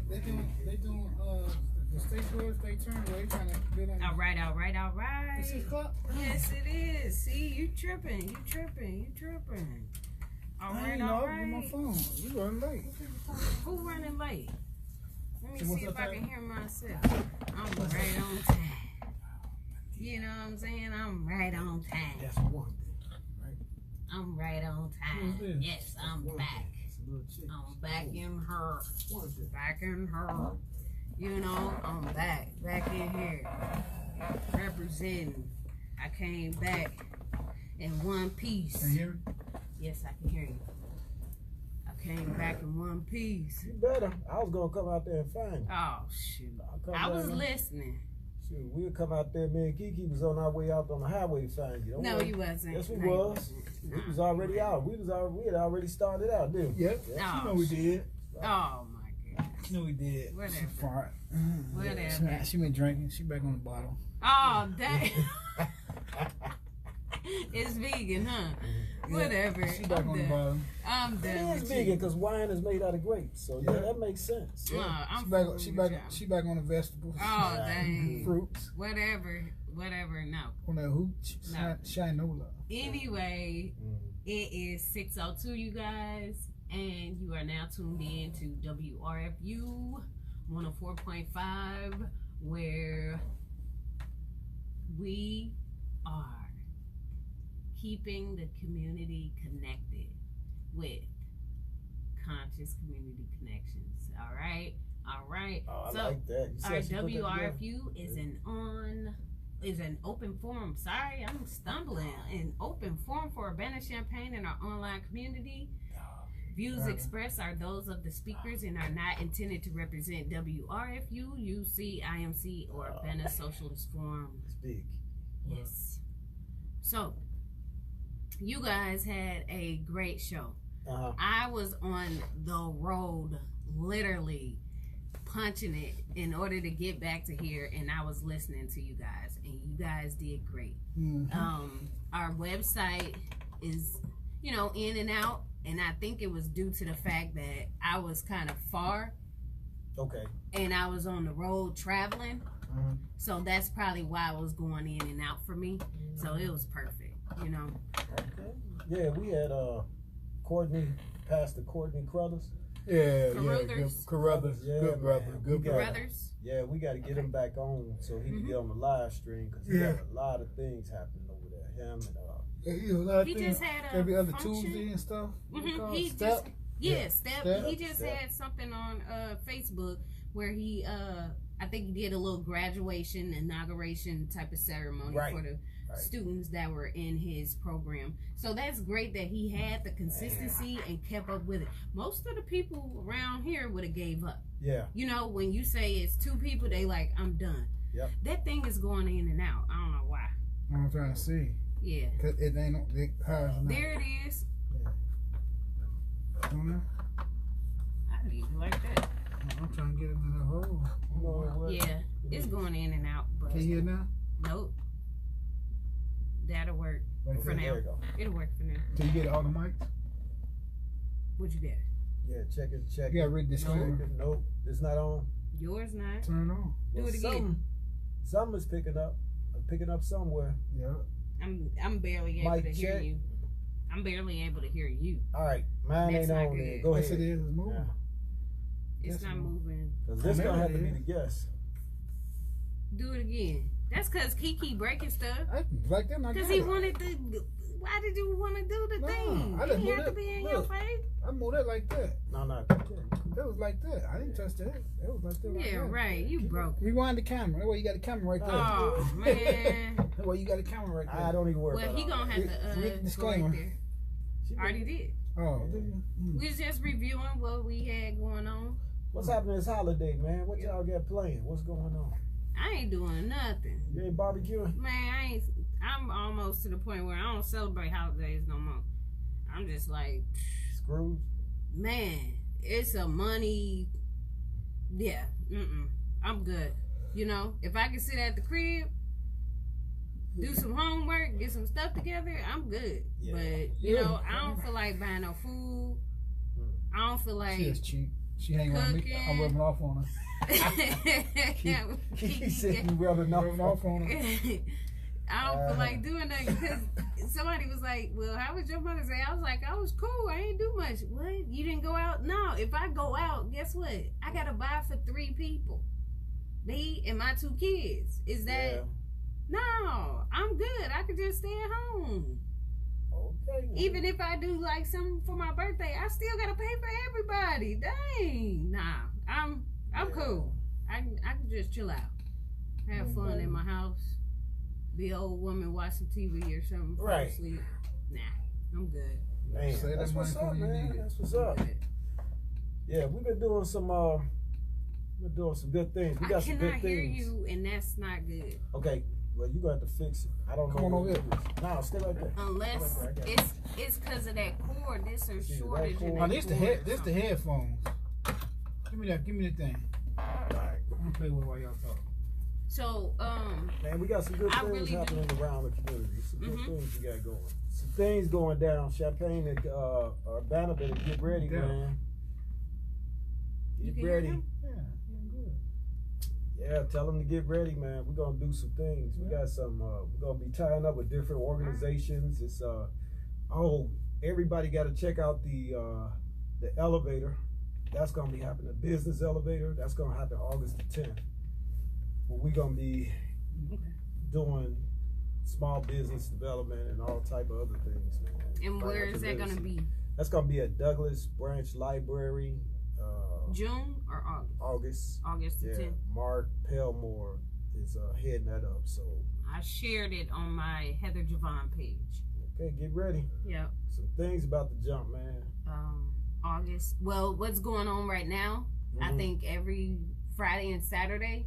They doing the state doors. They turn away trying to build on. All right. Is 6 o'clock? Yes, it is. See, you tripping. All right. On my phone. You running late. Who running late? Let me So see if I can hear myself. I'm right on time. You know what I'm saying? I'm right on time. That's one thing, right? I'm right on time. Who's this? Yes, I'm back. I'm back in her. Back in her. You know, I'm back in here. Representing. I came back in one piece. Can you hear me? Yes, I can hear you. I came back in one piece. You better. I was gonna come out there and find you. Oh shoot. I was listening. Shoot, we'll come out there. Me and Kiki was on our way out on the highway to find you. No, you wasn't. Yes, we No, was. No. We was already out. We had already started out, didn't we? Yep. Oh, You know we did. Oh my god. You know we did. Whatever. She fart. Whatever. She been drinking. She back on the bottle. Oh dang. It's vegan, huh? Yeah, Whatever. She back I'm on the done. bottle. I'm done. It is with vegan you. because wine is made out of grapes. So yeah, that makes sense. Yeah. I'm She back. fooling She with back. y'all. She back on the vegetables. Oh dang. Fruits. Whatever. No. On that hooch. No. Shinola. Anyway, it is 6:02, you guys, and you are now tuned in to WRFU 104.5, where we are keeping the community connected with conscious community connections. All right. Oh, I So like that. You see our how she put that together? WRFU is an open forum. Sorry, I'm stumbling. An open forum for Urbana Champaign and our online community. Views expressed are those of the speakers and are not intended to represent WRFU, UC, IMC, or Urbana Socialist Forum. It's big. Yes. So, you guys had a great show. Uh-huh. I was on the road, literally punching it in order to get back to here, and I was listening to you guys, and you guys did great. Our website is, in and out, and I think it was due to the fact that I was kind of far. Okay. And I was on the road traveling, so that's probably why it was going in and out for me. So it was perfect, Okay. Yeah, we had Pastor Courtney Crothers. Yeah, Carruthers. Carruthers, Yeah, good brother, man. good brother. Brothers. Yeah, we got to get him back on so he can get on the live stream because he got a lot of things happening over there. Him and He just had a every other function. Tuesday and stuff. He Step. just Step. He just Step. had something on Facebook where he I think he did a little graduation inauguration type of ceremony for the students that were in his program. So that's great that he had the consistency and kept up with it. Most of the people around here would have gave up. Yeah. When you say it's two people, they like, I'm done. Yep. That thing is going in and out. I don't know why. I'm trying to see. Yeah. Cause it ain't no big hers. There it is. I leave it like that. I'm trying to get it in the hole. You know what? Yeah, it's going in and out. But Can you hear now? nope. That'll work Right for there. now. There you go. It'll work for now. Can you get all the mics? What you get? Yeah, check it. You gotta read this disclaimer. Nope, it's not on. Yours not. Turn it on. Do it again. Something is picking up somewhere. Yeah. I'm barely able Mic to hear check. you. I'm barely able to hear you. All right, mine That's ain't not on good. there. Go Yes, ahead. it is. It's moving. Yeah. It's not moving. Cause this gonna have to be Yeah. the guest. Do it again. That's cause Kiki breaking stuff. I like them. Cause he wanted to. Why did you want to do the No, thing? I It didn't didn't do have to that. be in Look. your face. I moved it like that. No. It was like that. I didn't touch that. It was like that. Yeah, like that. right. You broke. Rewind the camera. That way you got the camera right there. Oh man. That way you got the camera right there. I don't even worry Well, about he all gonna that. have to Read go right disclaimer. there. Already did. Oh. We was just reviewing what we had going on. What's happening this holiday, man? What y'all got playing? What's going on? I ain't doing nothing. You ain't barbecuing? Man, I'm almost to the point where I don't celebrate holidays no more. I'm just like, Screwed? man, it's a money. Yeah, I'm good. If I can sit at the crib, do some homework, get some stuff together, I'm good. Yeah. But I don't feel like buying no food. I don't feel like It's cheap. She hang around me. I'm rubbing off on her. He said you rubbing off on her. I don't feel like doing that because somebody was like, well, how was your Mother's Day? I was like, I was cool. I ain't do much. What? You didn't go out? No. If I go out, guess what? I got to buy for 3 people. Me and my 2 kids. Is that? Yeah. No. I'm good. I could just stay at home. Okay. Even if I do like something for my birthday, I still got to pay for everybody. Dang. Nah. I'm cool. I can just chill out. Have fun in my house. Be an old woman, watch some TV or something, fall asleep. Nah, I'm good. Man, that's what's up, man. That's what's up. Yeah, we've been doing some good things. We got some good things. I cannot hear you, and that's not good. Okay, well, you got to fix it. I don't know. Come on over here. No, stay like that. Unless it's because of that cord. This or shortage. Oh, this the headphones. Give me the thing. All right, I'm gonna play with it while y'all talk. So, man, we got some good things happening around the community. Some good things we got going. Some things going down. Champaign and Urbana better get ready, man. Get ready. Yeah, tell them to get ready, man. We're gonna do some things. We got some. We're gonna be tying up with different organizations. It's everybody got to check out the elevator. That's gonna be happening. The business elevator. That's gonna happen August the 10th. We're gonna be doing small business development and all type of other things, man. And where is that gonna be? That's gonna be at Douglas Branch Library. June or August? August the 10th. Mark Pelmore is heading that up. So I shared it on my Heather Javon page. Okay, get ready. Yep. Some things about to jump, man. August. Well, what's going on right now? I think every Friday and Saturday.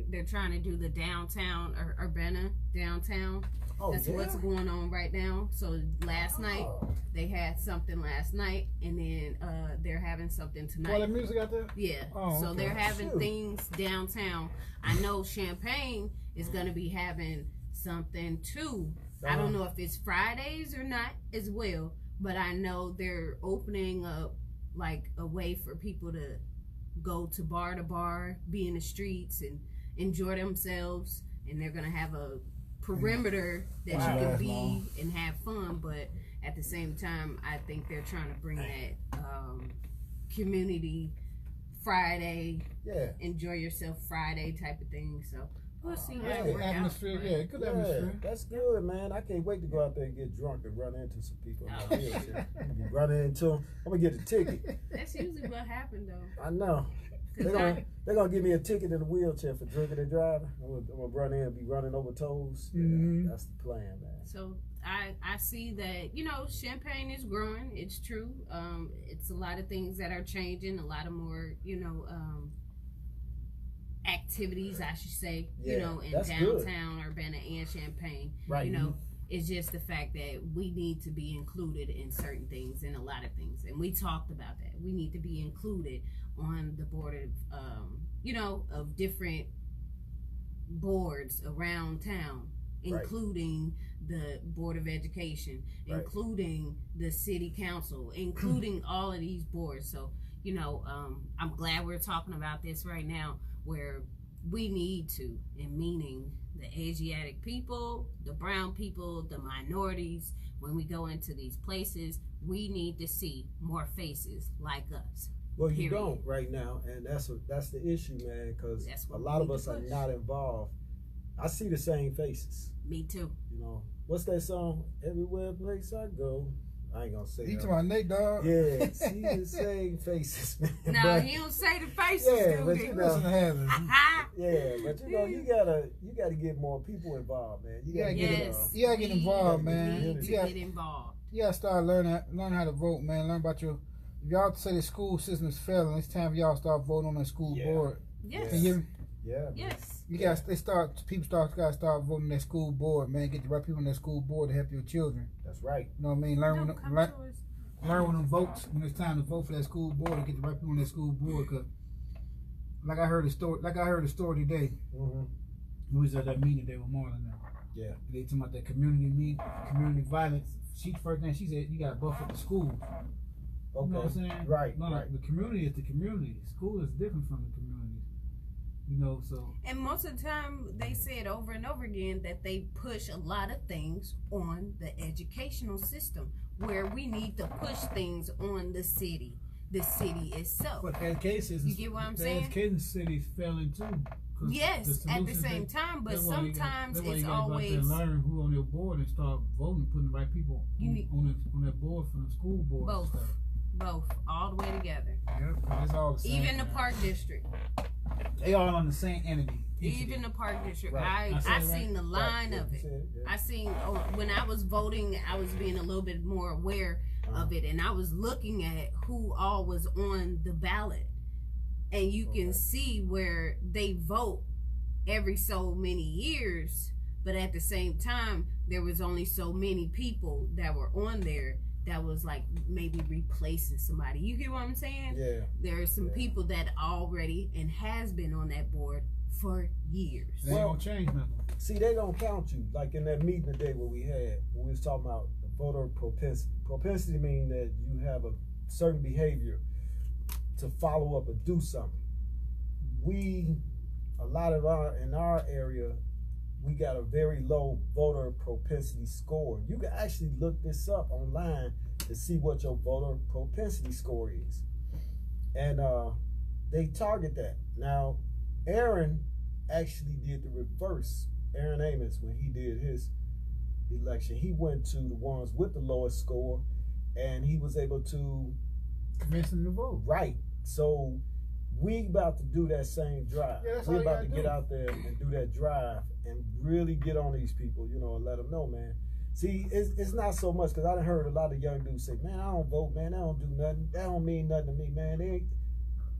They're trying to do the downtown or Urbana downtown. Oh, that's what's going on right now. So last night they had something last night, and then they're having something tonight. Oh, the music out there? Yeah. Oh, so they're having things downtown. I know Champaign is going to be having something too. I don't know if it's Fridays or not as well, but I know they're opening up like a way for people to go to bar, be in the streets and enjoy themselves, and they're gonna have a perimeter that you can be and have fun, but at the same time I think they're trying to bring that community Friday, enjoy yourself Friday type of thing. So we'll see how it works out. Atmosphere, good atmosphere. That's good, man. I can't wait to go out there and get drunk and run into some people in my wheelchair. Running into them, I'm gonna get a ticket. That's usually what happened though. I know. They're gonna give me a ticket in a wheelchair for drinking and driving. I'm gonna run in and be running over toes. Yeah, that's the plan, man. So I see that, Champaign is growing. It's true. It's a lot of things that are changing. A lot of more, activities, I should say. In downtown Urbana and Champaign. Right. It's just the fact that we need to be included in certain things and a lot of things, and we talked about that. We need to be included on the board of, of different boards around town, including the Board of Education, including the City Council, including all of these boards. So, I'm glad we're talking about this right now, where we need to, and meaning the Asiatic people, the brown people, the minorities, when we go into these places, we need to see more faces like us. Well, you don't right now, and that's the issue, man, because a lot of us are not involved. I see the same faces. Me too. What's that song? Everywhere place I go. I ain't gonna say that. You talking about Nate, dog? Yeah, see the same faces, man. No, he don't say the faces. Yeah, but yeah, but you gotta get more people involved, man. You gotta get involved, man. You get involved. You gotta start learn how to vote, man. Learn about if y'all say the school system is failing, it's time for y'all start voting on the school board. Yes. Can you? Yeah. Yes. People gotta start voting on that school board, man. Get the right people on that school board to help your children. That's right. You know what I mean? Learn when them votes, when it's time to vote for that school board, and get the right people on that school board. Cause like I heard a story today. We was at that meeting today with Marlon now. Yeah. They talking about that community violence. First thing she said, you gotta buff up the schools. You know what I'm saying? Right, no, right. The community is the community. School is different from the community. You know, so. And most of the time, they said over and over again that they push a lot of things on the educational system, where we need to push things on the city itself. But education, you get what I'm saying? The education city's failing too. Yes, at the same time, but sometimes it's you always learn who on your board and start voting, putting the right people on that board from the school board. both, and stuff. both, all the way together. Yep, it's all the same. Even the park district. They all on the same entity. Even the park district. Right. I seen the line of it. Yeah. I seen when I was voting, I was being a little bit more aware of it, and I was looking at who all was on the ballot, and you can see where they vote every so many years, but at the same time, there was only so many people that were on there that was like maybe replacing somebody. You get what I'm saying? Yeah. There are some people that already and has been on that board for years. They ain't gonna change nothing. See, they don't count you. Like in that meeting today when we was talking about the voter propensity. Propensity means that you have a certain behavior to follow up or do something. A lot of in our area, we got a very low voter propensity score. You can actually look this up online to see what your voter propensity score is. And they target that. Now, Aaron actually did the reverse. Aaron Amos, when he did his election, he went to the ones with the lowest score, and he was able to convince them to vote. Right. So we about to do that same drive. Yeah, we about to get out there and do that drive and really get on these people, you know, and let them know, man. See, it's not so much, because I done heard a lot of young dudes say, man, I don't vote, man, that don't do nothing. That don't mean nothing to me, man.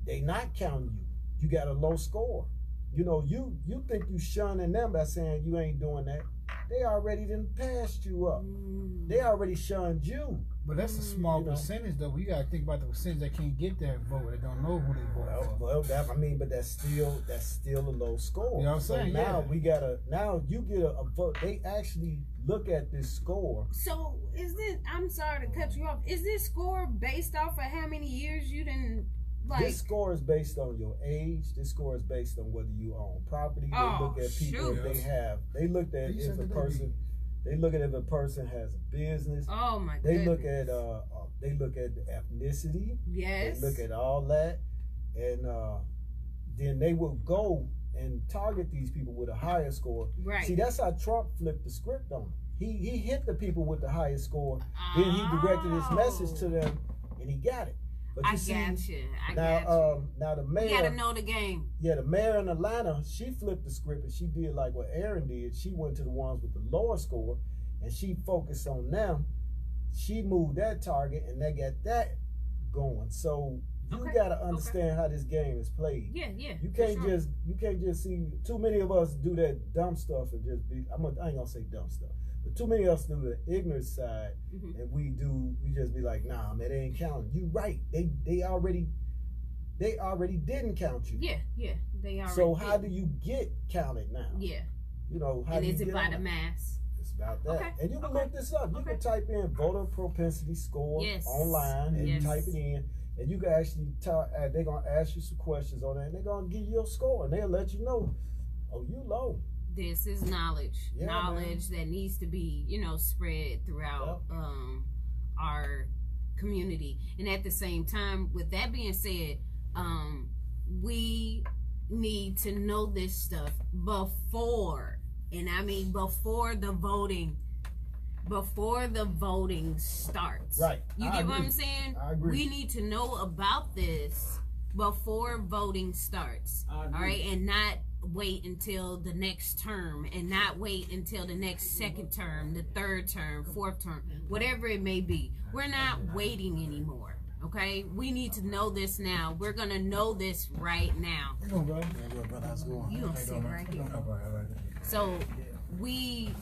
They not counting you. You got a low score. You know, you think you shunning them by saying you ain't doing that. They already done passed you up. They already shunned you. But that's a small percentage, though. You gotta think about the percentage that can't get that vote. They don't know who they vote for. Well, but that's still a low score. You know what I'm saying? Now now you get a vote. They actually look at this score. So is this? I'm sorry to cut you off. Is this score based off of how many years you didn't? This score is based on your age. This score is based on whether you own property. They look at people if they have. They looked at if a person. They look at if a person has a business. Oh my They goodness. They look at the ethnicity. Yes. They look at all that, and then they will go and target these people with a higher score. Right. See, that's how Trump flipped the script on them. He hit the people with the highest score. Then he directed his message to them, and he got it. But I got you. Now the mayor. You gotta know the game. Yeah, the mayor in Atlanta, she flipped the script and she did like what Aaron did. She went to the ones with the lower score and she focused on them. She moved that target and they got that going. So you gotta understand how this game is played. Yeah. You can't just see too many of us do that dumb stuff and just be. I ain't gonna say dumb stuff. But too many of us do the ignorant side, and we just be like, nah, man, they ain't counting. You right. They already didn't count you. Yeah, they already. So how do you get counted now? Yeah. You know, how and do you is it get by on the it? mass? It's about that. Okay. And you can look this up. You can type in voter propensity score online and type it in. And you can actually they're going to ask you some questions on that, and they're going to give you your score, and they'll let you know, oh, you low. This is knowledge. Knowledge that needs to be, spread throughout our community. And at the same time, with that being said, we need to know this stuff before, and I mean before the voting starts. Right. You get what I'm saying? I agree. We need to know about this before voting starts. All right, and not wait until the next term, and not wait until the next second term, the third term, fourth term, whatever it may be. We're not waiting anymore. Okay, we need to know this now. We're gonna know this right now. You gonna sit right here. So we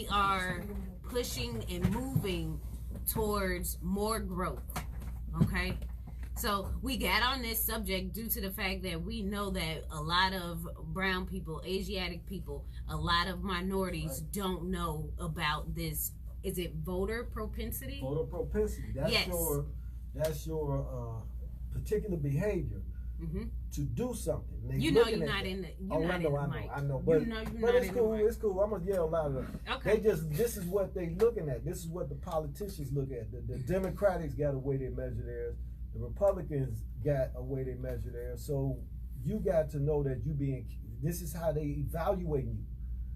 are pushing and moving towards more growth. Okay. So we got on this subject due to the fact that we know that a lot of brown people, Asiatic people, a lot of minorities don't know about this. Is it voter propensity? Voter propensity. That's that's your particular behavior to do something. You know you're not in the I know, but it's cool. It's cool. I'm gonna yell louder. Okay. This is what they looking at. This is what the politicians look at. The Democrats got a way they measure theirs. The Republicans got a way they measure theirs. So you got to know that this is how they evaluate you.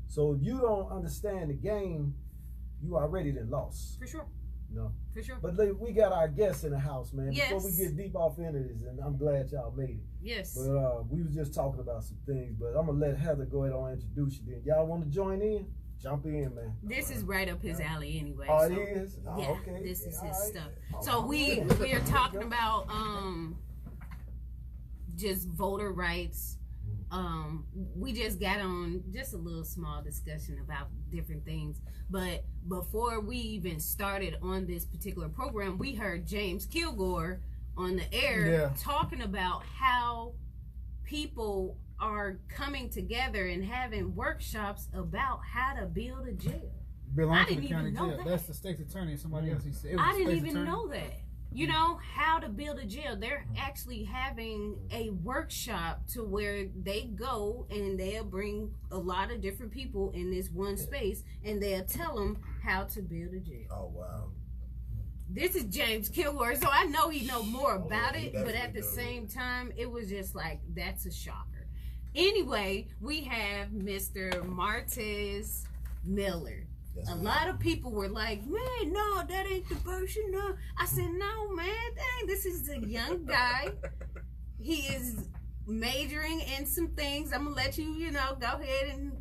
So if you don't understand the game, you already done lost. For sure. No. For sure. But we got our guests in the house, man. Yes. Before we get deep off into this, and I'm glad y'all made it. Yes. But we was just talking about some things, but I'm gonna let Heather go ahead and introduce you. Then y'all want to join in? Jump in, man. This is right up his alley, anyway. Oh, so, it is. Oh, yeah, okay. this is his stuff. Oh, So we are talking about just voter rights. We just got on just a little small discussion about different things, but before we even started on this particular program, we heard James Kilgore on the air talking about how people are coming together and having workshops about how to build a jail. I didn't even know that. That's the state's attorney. Somebody else said. I didn't even know that. You know, how to build a jail. They're actually having a workshop to where they go and they'll bring a lot of different people in this one space and they'll tell them how to build a jail. Oh, wow. This is James Kilgore, so I know he know more about it, but at the same time, it was just like, that's a shocker. Anyway, we have Mr. Martez Miller. Yes, a lot of people were like, man, no, that ain't the person. No. I said, no, man, dang, this is a young guy. He is majoring in some things. I'm going to let you, go ahead and,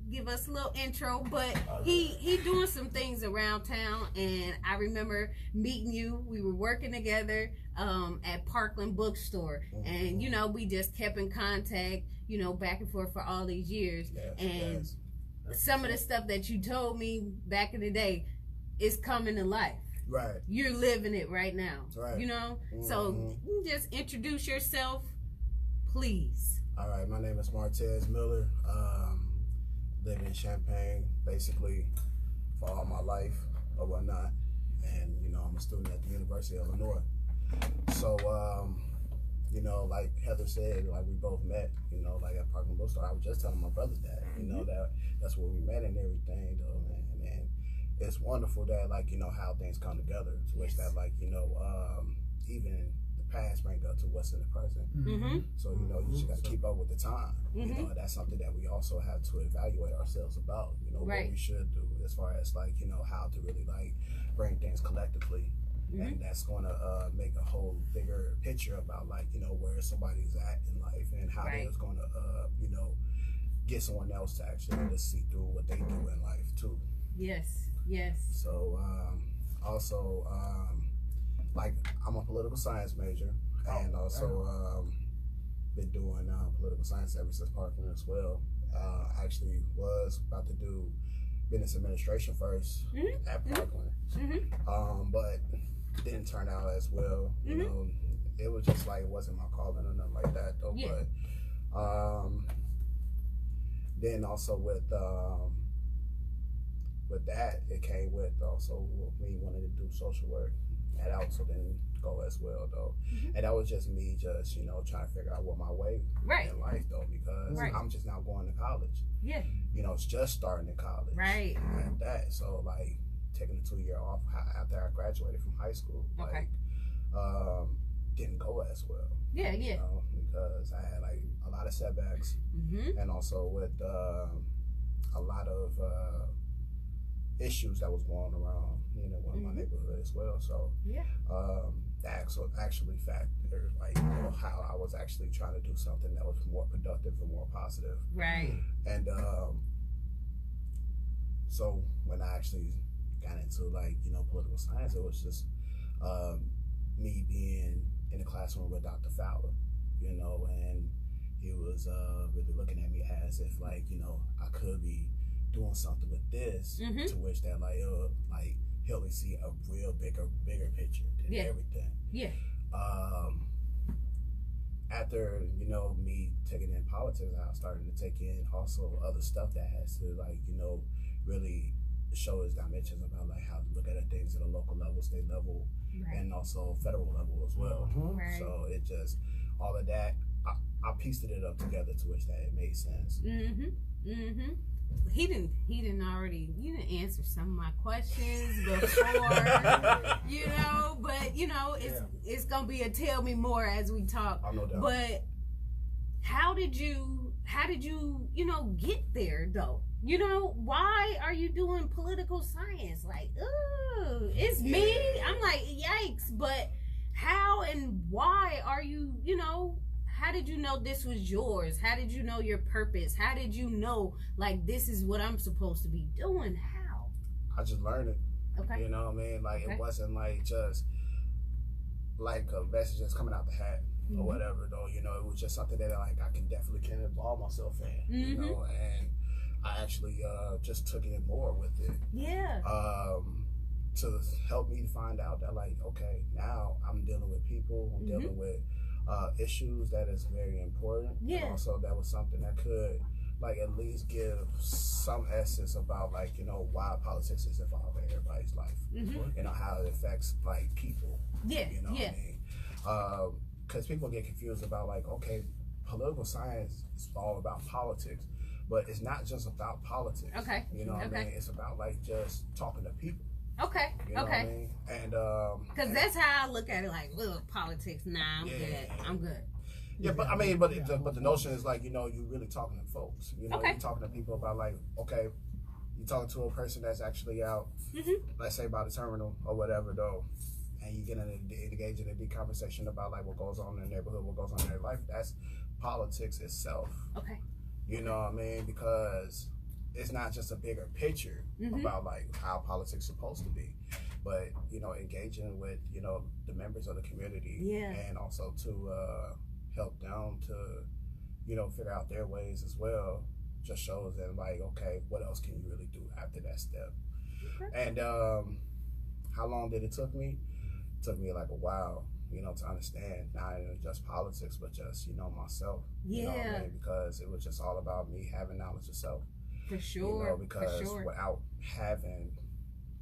give us a little intro. But he doing some things around town. And I remember meeting you. We were working together at Parkland Bookstore. And, we just kept in contact, back and forth for all these years. Yes, some of the stuff that you told me back in the day is coming to life. Right. You're living it right now. Right. So just introduce yourself, please. All right. My name is Martez Miller. Live in Champaign, basically, for all my life or whatnot. And, I'm a student at the University of Illinois. So, like Heather said, like we both met, at Parkland Bookstore. I was just telling my brother that, that's where we met and everything, though, and it's wonderful that, how things come together, to which that, even the past bring up to what's in the present. So, you just got to keep up with the time. That's something that we also have to evaluate ourselves about, what we should do as far as, how to really, bring things collectively. And that's going to make a whole bigger picture about, where somebody's at in life and how they're going to, get someone else to actually just see through what they do in life, too. Yes. So, also, I'm a political science major and also been doing political science ever since Parkland as well. Actually was about to do business administration first at Parkland, but didn't turn out as well. It was just it wasn't my calling or nothing like that though. But then also with that, it came with also me wanting to do social work. That also didn't go as well though. And that was just me just, trying to figure out what my way in life though, because I'm just now going to college. Yeah. It's just starting in college. Right. And that, so taking a 2-year off after I graduated from high school, didn't go as well. Yeah. Because I had a lot of setbacks and also with a lot of issues that was going around, in my neighborhood as well. So the actually factor, how I was actually trying to do something that was more productive and more positive. Right. And so when I actually got into political science, it was just me being in the classroom with Dr. Fowler, and he was really looking at me as if I could be doing something with this, to which that help me see a real bigger picture than everything. Yeah. After me taking in politics, I started to take in also other stuff that has to really show us dimensions about like how to look at things at a local level, state level, Right. and also federal level as well. Right. So it just all of that. I pieced it up together to which that it made sense. He didn't already. You didn't answer some of my questions before, you know. But you know, it's gonna be a tell me more as we talk. I know that. But how did you get there though? You know, why are you doing political science? Like, ooh, it's me. I'm like, yikes. But how and why are you? How did you know this was yours? How did you know your purpose? How did you know, like, this is what I'm supposed to be doing? How? I just learned it. Okay. You know what I mean? Like, Okay. it wasn't like just like a message that's coming out the hat or whatever, though. You know, it was just something that like I can involve myself in. You know, and I actually just took it more with it. Yeah. To help me to find out that like, okay, now I'm dealing with people, I'm dealing with issues that is very important. Yeah. And also that was something that could like at least give some essence about like, why politics is involved in everybody's life. How it affects like people. Yeah. You know what I mean? Because people get confused about like, okay, political science is all about politics, but it's not just about politics. Okay. You know what I mean? It's about like just talking to people. Okay. You know what I mean? And because that's how I look at it. Like, look, politics. Nah, I'm good. Yeah, but I mean, but the notion is like, you're really talking to folks. You're talking to people about like, okay, you're talking to a person that's actually out, let's say by the terminal or whatever though, and you get engaged in a deep conversation about like what goes on in their neighborhood, what goes on in their life. That's politics itself. Okay. You know what I mean? Because it's not just a bigger picture about like how politics is supposed to be, but engaging with the members of the community, and also to help them to figure out their ways as well. Just shows them like, okay, what else can you really do after that step? And how long did it took me? It took me like a while, to understand not even just politics, but just myself. You know what I mean? Because it was just all about me having knowledge of self. For sure. Because without having,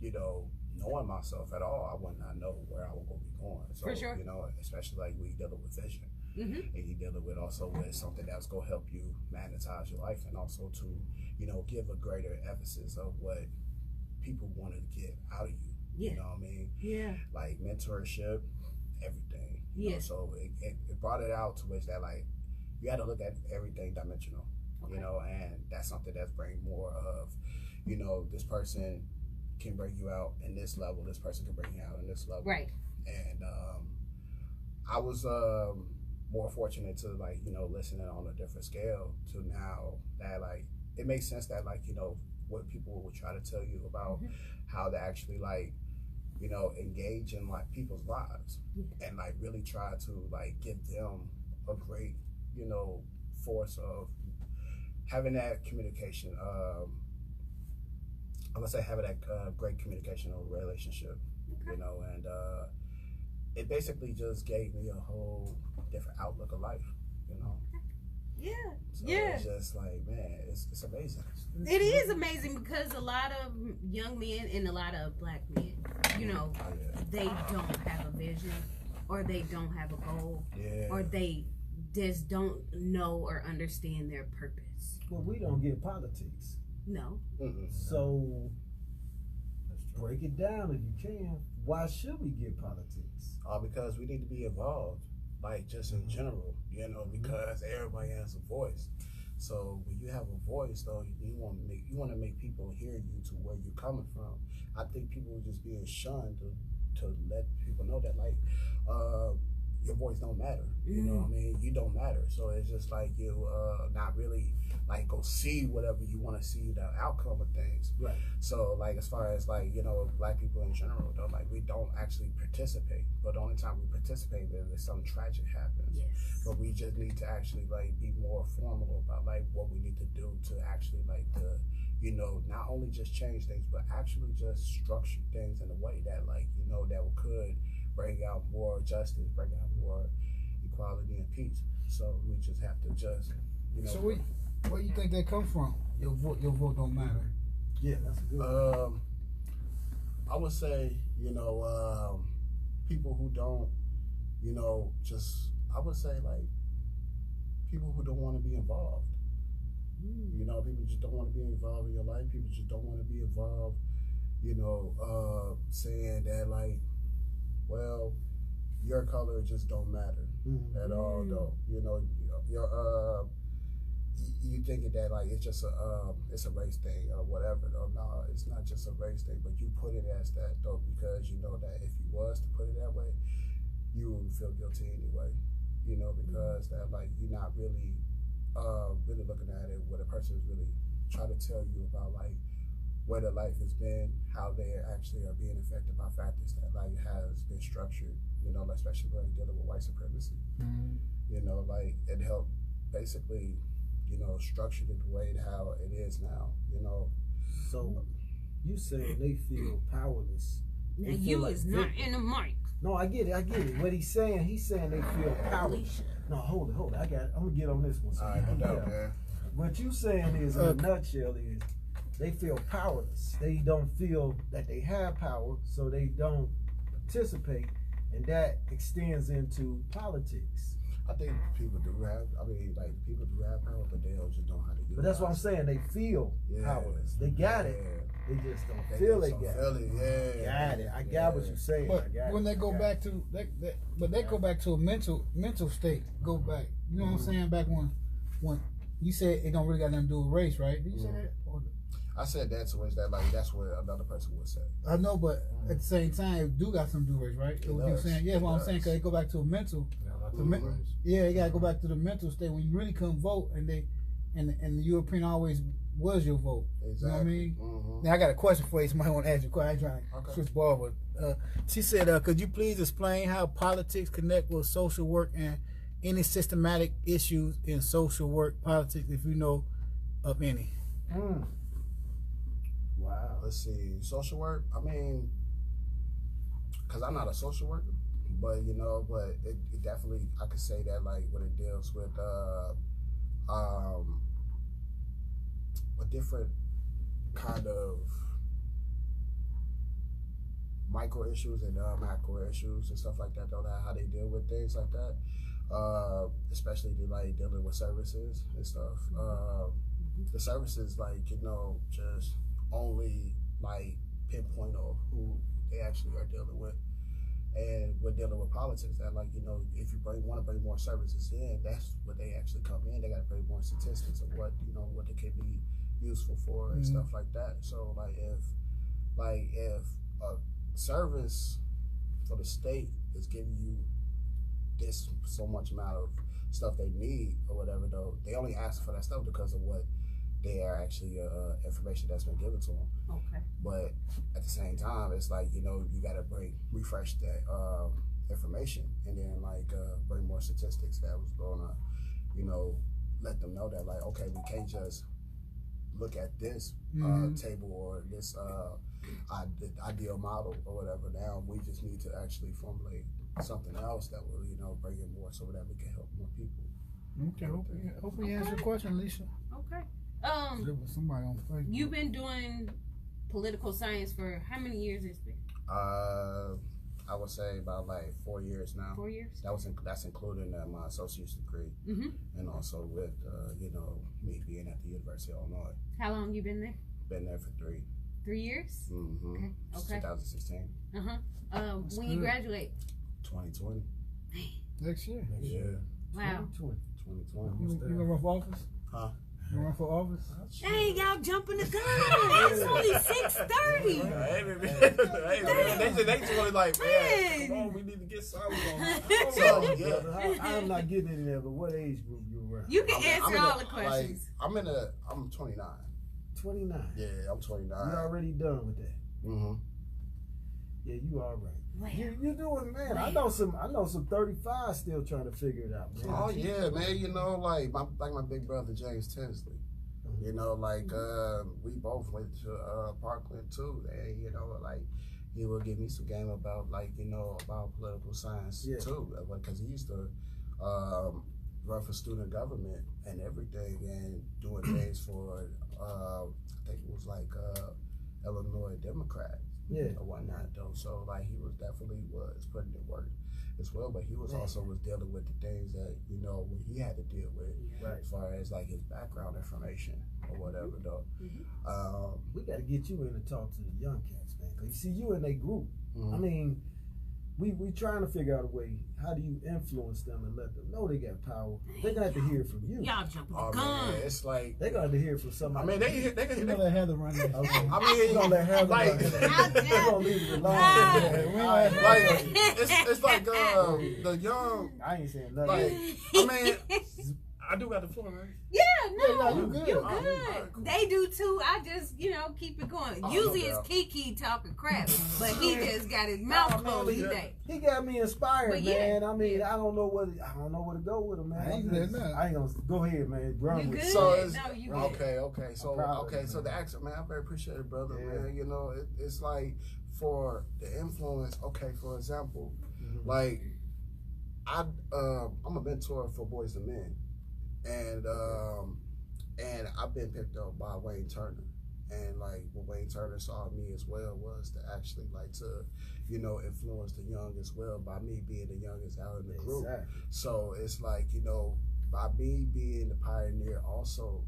knowing myself at all, I would not know where I was going to be going. So, For sure. Especially like we dealing with vision. And you dealing with also with something that's going to help you magnetize your life and also to, give a greater emphasis of what people want to get out of you. You know what I mean? Yeah. Like mentorship, everything. You know? So it brought it out to which that like, you had to look at everything dimensional. And that's something that's bring more of, this person can bring you out in this level, this person can bring you out in this level. Right. And I was more fortunate to like, listening on a different scale to now that like, it makes sense that like, what people will try to tell you about how to actually like, engage in like people's lives and like really try to like give them a great, force of having that communication, I'm gonna say having that great communication or relationship, and it basically just gave me a whole different outlook of life, Yeah. So it's just like, man, it's amazing. It is amazing because a lot of young men and a lot of black men, they don't have a vision or they don't have a goal or they just don't know or understand their purpose. Well, we don't get politics. No. So break it down if you can. Why should we get politics? Because we need to be involved, like just in general, because everybody has a voice. So when you have a voice, though, you want to make people hear you to where you're coming from. I think people are just being shunned to let people know that like your voice don't matter. You know what I mean? You don't matter. So it's just like you not really like go see whatever you want to see, the outcome of things. Right. So like as far as like, black people in general, though, like we don't actually participate. But the only time we participate then is something tragic happens. Yes. But we just need to actually like be more formal about like what we need to do to actually like to, not only just change things, but actually just structure things in a way that like, that could bring out more justice, bring out more equality and peace. So we just have to just, So where you think that come from? Your vote don't matter. Yeah, that's a good one. I would say, people who don't, I would say like people who don't want to be involved. People just don't want to be involved in your life. People just don't want to be involved, saying that like, well, your color just don't matter at all though. You thinking that like it's just it's a race thing or whatever though. No, it's not just a race thing, but you put it as that though because you know that if you was to put it that way, you would feel guilty anyway. Because that like you're not really looking at it what a person is really trying to tell you about like where their life has been, how they actually are being affected by factors that like has been structured, especially when dealing with white supremacy. Like it helped basically, structured it the way how it is now, So you saying they feel powerless. Now They feel you like is not in the mic. No, I get it. What he's saying they feel powerless. No, hold it. I'm gonna get on this one. So all right, no doubt, man. What you saying is, in a nutshell, is they feel powerless. They don't feel that they have power, so they don't participate, and that extends into politics. I think people do have power, but they don't just know how to use it. But that's what I'm saying. They feel powerless. They got it. They just don't feel they got it. Yeah. Got it. I got what you're saying. But I got when it. they go back to they go back to a mental state. Go back. You know what I'm saying? Back when you said it don't really got nothing to do with race, right? Did you say that? I said that to that like that's what another person would say. I know, but at the same time, it do got something to do with race, right? It What you're saying? Yeah, what I'm saying, because they go back to a mental. Yeah, you gotta go back to the mental state when you really come vote, and the European always was your vote. Exactly. You know what I mean? Mm-hmm. Now I got a question for you. Somebody want to ask you a question. I ain't trying to switch ball, but she said, "Could you please explain how politics connect with social work and any systematic issues in social work politics, if you know of any?" Wow. Let's see, social work. I mean, because I'm not a social worker, but it definitely I could say that like when it deals with a different kind of micro issues and macro issues and stuff like that, though, how they deal with things like that, especially like dealing with services and stuff. The services, like, just only like pinpoint of who they actually are dealing with. And we're dealing with politics that, like, if you want to bring more services in, that's what they actually come in. They got to bring more statistics of what they can be useful for and stuff like that. So, if a service for the state is giving you this so much amount of stuff they need or whatever, though, they only ask for that stuff because of what they are actually information that's been given to them. Okay. But at the same time, it's like, you got to refresh that information and then bring more statistics that was going to, let them know that, like, okay, we can't just look at this table or this ideal model or whatever. Now we just need to actually formulate something else that will, bring in more so that we can help more people. Okay, hopefully you answer your question, Alicia. Okay. There was somebody on Facebook. You've been doing political science for how many years it's been? I would say about like 4 years now. 4 years? That's including my associate's degree, and also with me being at the University of Illinois. How long you been there? Been there for 3. 3 years? Okay. Since 2016. When you graduate? 2020. Next year. Yeah. Wow. 2020. You gonna run for office? Huh? You run for office? Hey, y'all jumping the gun. It's only 6:30. Hey, man. They just really like, man, come on, we need to get something on. So, yeah. I'm not getting in there, but what age group you around? You can answer all the questions. Like, I'm 29. 29. Yeah, I'm 29. You're already done with that. Yeah, you all right. You doing, man. I know some 35 still trying to figure it out, man. Oh yeah, man. Like my big brother James Tinsley. We both went to Parkland too, and he will give me some game about about political science too, because he used to run for student government and everything, and doing things for I think it was like Illinois Democrats, or whatnot though. So like he was definitely putting in work as well, but he was also was dealing with the things that what he had to deal with, as far as like his background information or whatever though. We got to get you in to talk to the young cats, man, because you see you in a group. I mean, we trying to figure out a way. How do you influence them and let them know they got power? They're gonna have to hear it from you. Y'all jumping the gun. Man, it's like they gonna have to hear it from somebody. I mean, they gonna let Heather run this. Okay. I mean, you gonna let Heather like, run this. You gonna leave it alone. Like it's like the young. I ain't saying nothing. Like, I mean, I do got the floor, right? Yeah, no, you good. You All good. right, cool. They do too. I just, keep it going. Oh, Usually no it's Kiki talking crap, but he just got his mouth closed today. He got me inspired, But yeah. man. I mean, I don't know where to go with him, man. I ain't gonna go ahead, man. Run You with good? it. So it's, No, you good. okay. So the accent, man, I very appreciate it, brother. Man, it's like for the influence. Okay, for example, like I'm a mentor for Boys and Men, and I've been picked up by Wayne Turner. And like what Wayne Turner saw me as well was to actually like to, influence the young as well by me being the youngest out in the group. Exactly. So it's like, by me being the pioneer also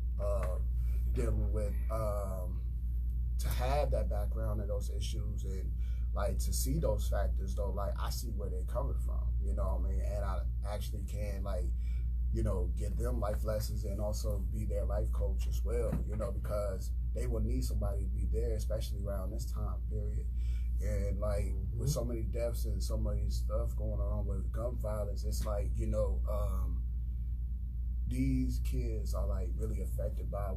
dealing with to have that background in those issues and like to see those factors though, like I see where they're coming from, you know what I mean? And I actually can like, give them life lessons and also be their life coach as well, because they will need somebody to be there, especially around this time period. And like with so many deaths and so many stuff going on with gun violence, it's like, these kids are like really affected by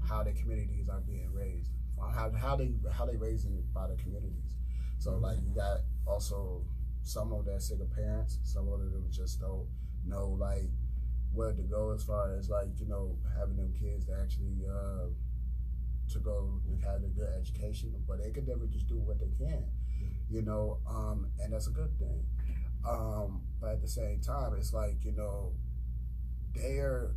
how their communities are being raised, how they raising by the communities. So like you got also some of their single parents, some of them just don't know like where to go as far as like having them kids to actually to go and have a good education, but they could never just do what they can, and that's a good thing. But at the same time, it's like their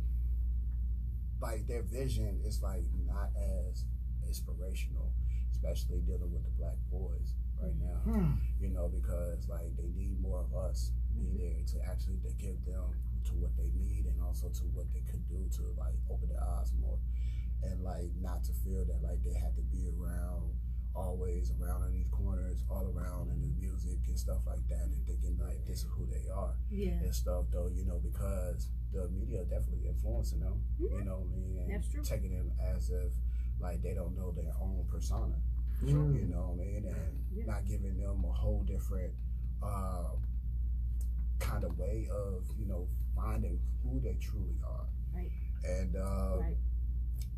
vision is like not as inspirational, especially dealing with the black boys right now, because like they need more of us be there to actually to give them to what they need and also to what they could do to like open their eyes more and like not to feel that like they have to be always around in these corners, all around in the music and stuff like that, and thinking like this is who they are and stuff though, because the media definitely influencing them, you know what I mean, and That's true. taking them as if like they don't know their own persona, you know what I mean, and not giving them a whole different kind of way of finding who they truly are. Right. And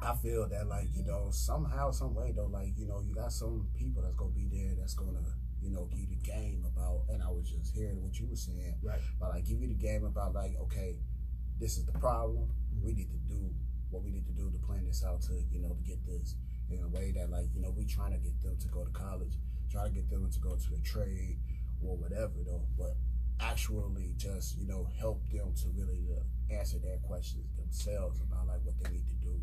I feel that like somehow, some way though, like you got some people that's gonna be there that's gonna give you the game about, and I was just hearing what you were saying, right? But like give you the game about like, okay, this is the problem. We need to do what we need to do to plan this out to to get this in a way that like we trying to get them to go to college, trying to get them to go to a trade or whatever though, but actually just help them to really answer their questions themselves about like what they need to do,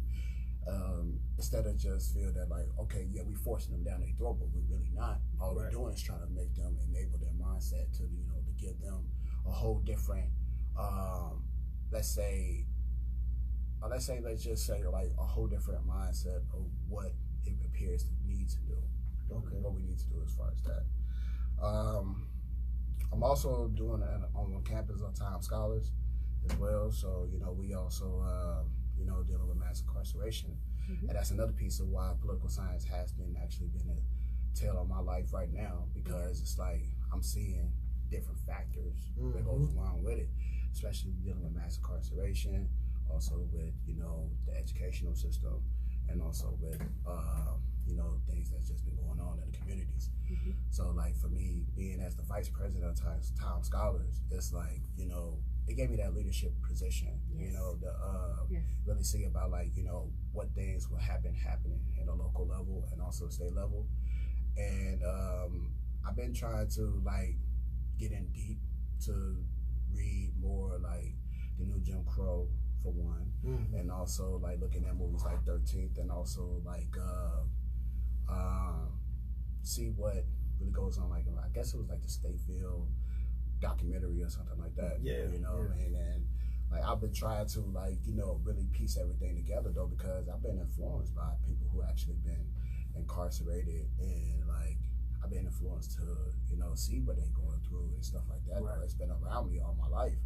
instead of just feel that like, okay, yeah, we forcing them down their throat, but we're really not. All we're doing is trying to make them enable their mindset to to give them a whole different let's just say like a whole different mindset of what it appears to need to do. Okay, what we need to do as far as that. I'm also doing it on campus on Time Scholars as well. So, we also, dealing with mass incarceration. And that's another piece of why political science has been a tale of my life right now, because it's like I'm seeing different factors that goes along with it, especially dealing with mass incarceration, also with, the educational system, and also with, things that's just been going on in the communities. So like for me, being as the vice president of Time Scholars, it's like, it gave me that leadership position, to really see about like, what things will happening at a local level and also state level. And I've been trying to like get in deep to read more like the new Jim Crow for one, and also like looking at movies like 13th, and also like see what really goes on. Like I guess it was like the Stateville documentary or something like that. Yeah, you know, and like I've been trying to like really piece everything together though, because I've been influenced by people who actually been incarcerated, and like I've been influenced to see what they're going through and stuff like that. Right. It's been around me all my life,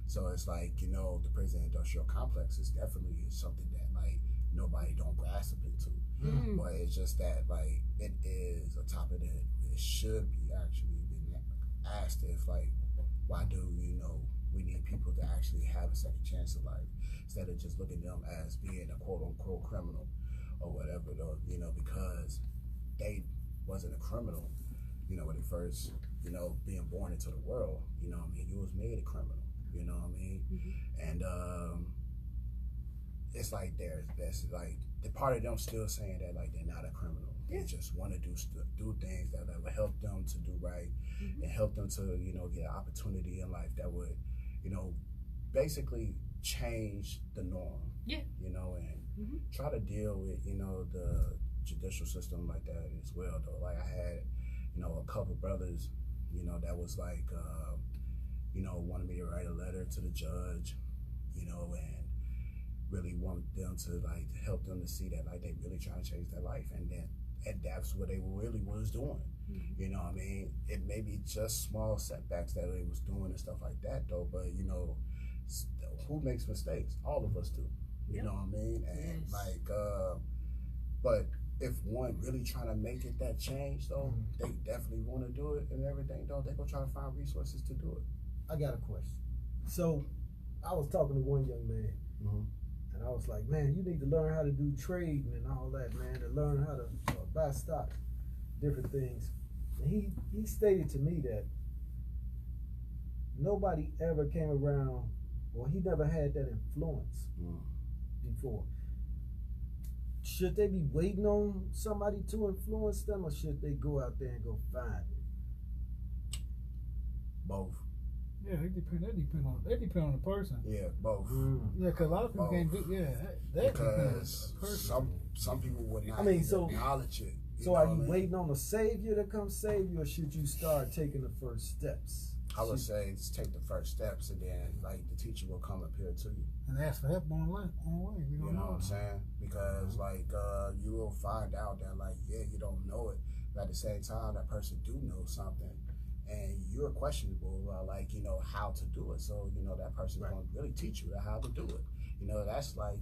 so it's like the prison industrial complex is definitely something that like nobody don't grasp into, but it's just that like it is a topic that it should be actually being asked if like why do we need people to actually have a second chance of life instead of just looking at them as being a quote unquote criminal or whatever though, because they wasn't a criminal when they first being born into the world, you was made a criminal, and it's like that's like the part of them still saying that like they're not a criminal. They just want to do things that will help them to do right and help them to get an opportunity in life that would basically change the norm. And try to deal with the judicial system like that as well though. Like I had a couple brothers that was like wanted me to write a letter to the judge and really wanted them to like help them to see that like they really trying to change their life, and that's what they really was doing. It may be just small setbacks that they was doing and stuff like that though, but who makes mistakes? All of us do. You know what I mean? And like but if one really trying to make it that change though, they definitely want to do it and everything though. They gonna try to find resources to do it. I got a question. So I was talking to one young man, and I was like, man, you need to learn how to do trading and all that, man, and learn how to buy stock, different things. And he stated to me that nobody ever came around, or he never had that influence before. Should they be waiting on somebody to influence them, or should they go out there and go find it? Both. Yeah, it depend on the person. Yeah, both. Yeah, because a lot of people can't do. Yeah, that because some people would not acknowledge it. So are you waiting on a savior to come save you, or should you start taking the first steps? I would say just take the first steps, and then like the teacher will come up here to you and ask for help on the way. You know what I'm saying? Because like you will find out that like you don't know it, but at the same time that person do know something, and you're questionable about like how to do it. So that person gonna really teach you how to do it. That's like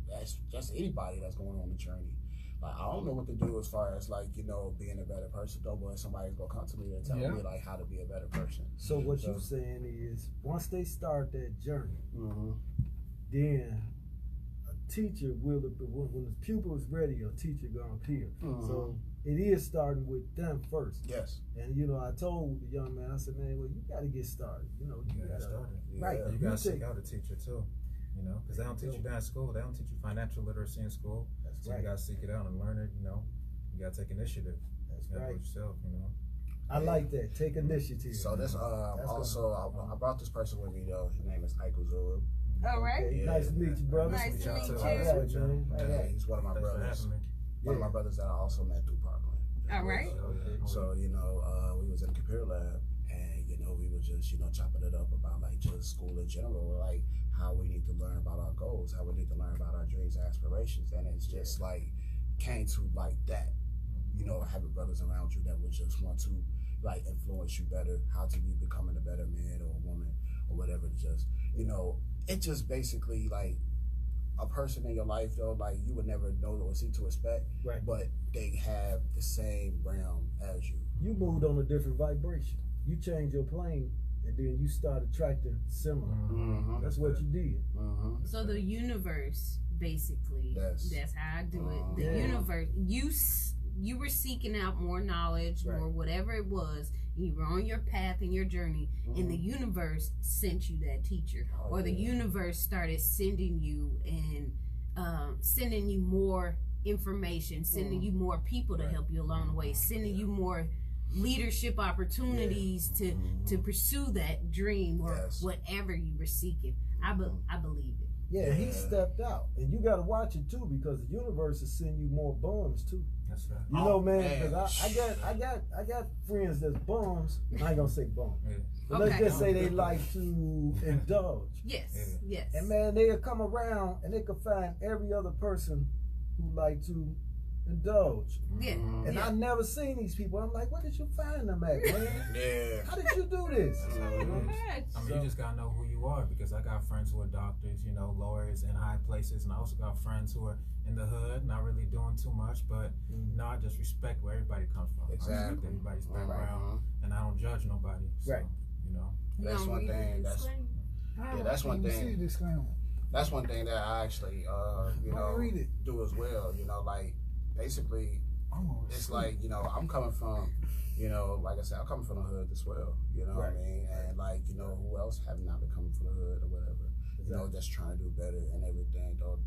that's just anybody that's going on the journey. Like I don't know what to do as far as like being a better person though, but somebody's gonna come to me and tell me like how to be a better person. So what you're saying is once they start that journey, then a teacher will, when the pupil is ready, a teacher gonna appear. So it is starting with them first. Yes. And I told the young man, I said, man, well, you gotta get started. You gotta start. Right. You gotta seek out a teacher too. Because they don't teach you that in school. They don't teach you financial literacy in school. So you gotta seek it out and learn it. You gotta take initiative. That's you gotta right. do it yourself. I like that. Take initiative. So this also I brought this person with me though. His name is Ike Zuru. All right. Okay. Yeah. Nice to meet you, brother. Nice to meet you. Yeah, he's one of my brothers. One of my brothers that I also met through Parkland. All right. So we was in the computer lab, and we were just chopping it up about like just school in general, like how we need to learn about our goals, how we need to learn about our dreams and aspirations, and it's just like came to like that, having brothers around you that would just want to like influence you better, how to be becoming a better man or a woman or whatever. Just it just basically like a person in your life though, like you would never know or see to expect, but they have the same realm as you. You moved on a different vibration. You changed your plane, and then you start attracting similar. That's what you did. So the universe, basically, that's how I do it. The universe, you were seeking out more knowledge, or whatever it was. You were on your path and your journey, and the universe sent you that teacher, or the universe started sending you and sending you more information, sending you more people to help you along the way, sending you more leadership opportunities to pursue that dream or whatever you were seeking. I believe it. Yeah, he stepped out, and you got to watch it too because the universe is sending you more bums too. That's right. You know, man, because I got friends that's bums. I ain't gonna say bums, but let's just say they like to indulge. Yes, yes. And man, they'll come around and they can find every other person who like to indulge. Yeah. And I never seen these people. I'm like, where did you find them at, man? Yeah. How did you do this? That's how it is. I mean, you just gotta know who you are because I got friends who are doctors, you know, lawyers in high places, and I also got friends who are in the hood, not really doing too much, but you know, I just respect where everybody comes from. Exactly. I respect everybody's background, and I don't judge nobody. So, Right. You know, That's one thing. That's one thing. That's one thing that I actually, you know, do as well. You know, like basically, it's like, you know, I'm coming from, you know, like I said, I'm coming from the hood as well. You know what I mean? And like, you know, who else have not been coming from the hood or whatever? You know, just trying to do better and everything. Though,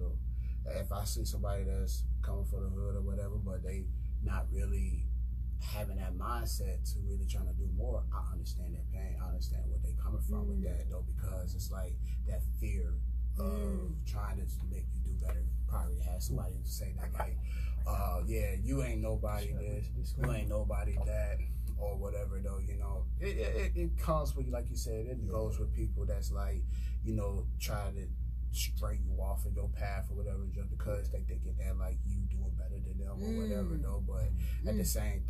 if I see somebody that's coming from the hood or whatever, but they not really having that mindset to really trying to do more, I understand their pain. I understand where they coming from with that though, because it's like that fear of trying to make you do better. Probably have somebody to say that, like, yeah, you ain't nobody this, you ain't nobody that, or whatever though, you know. It comes with, like you said, it goes with people that's like, you know, try to stray you off of your path or whatever just because they thinking that like you doing better than them or whatever though. But at the same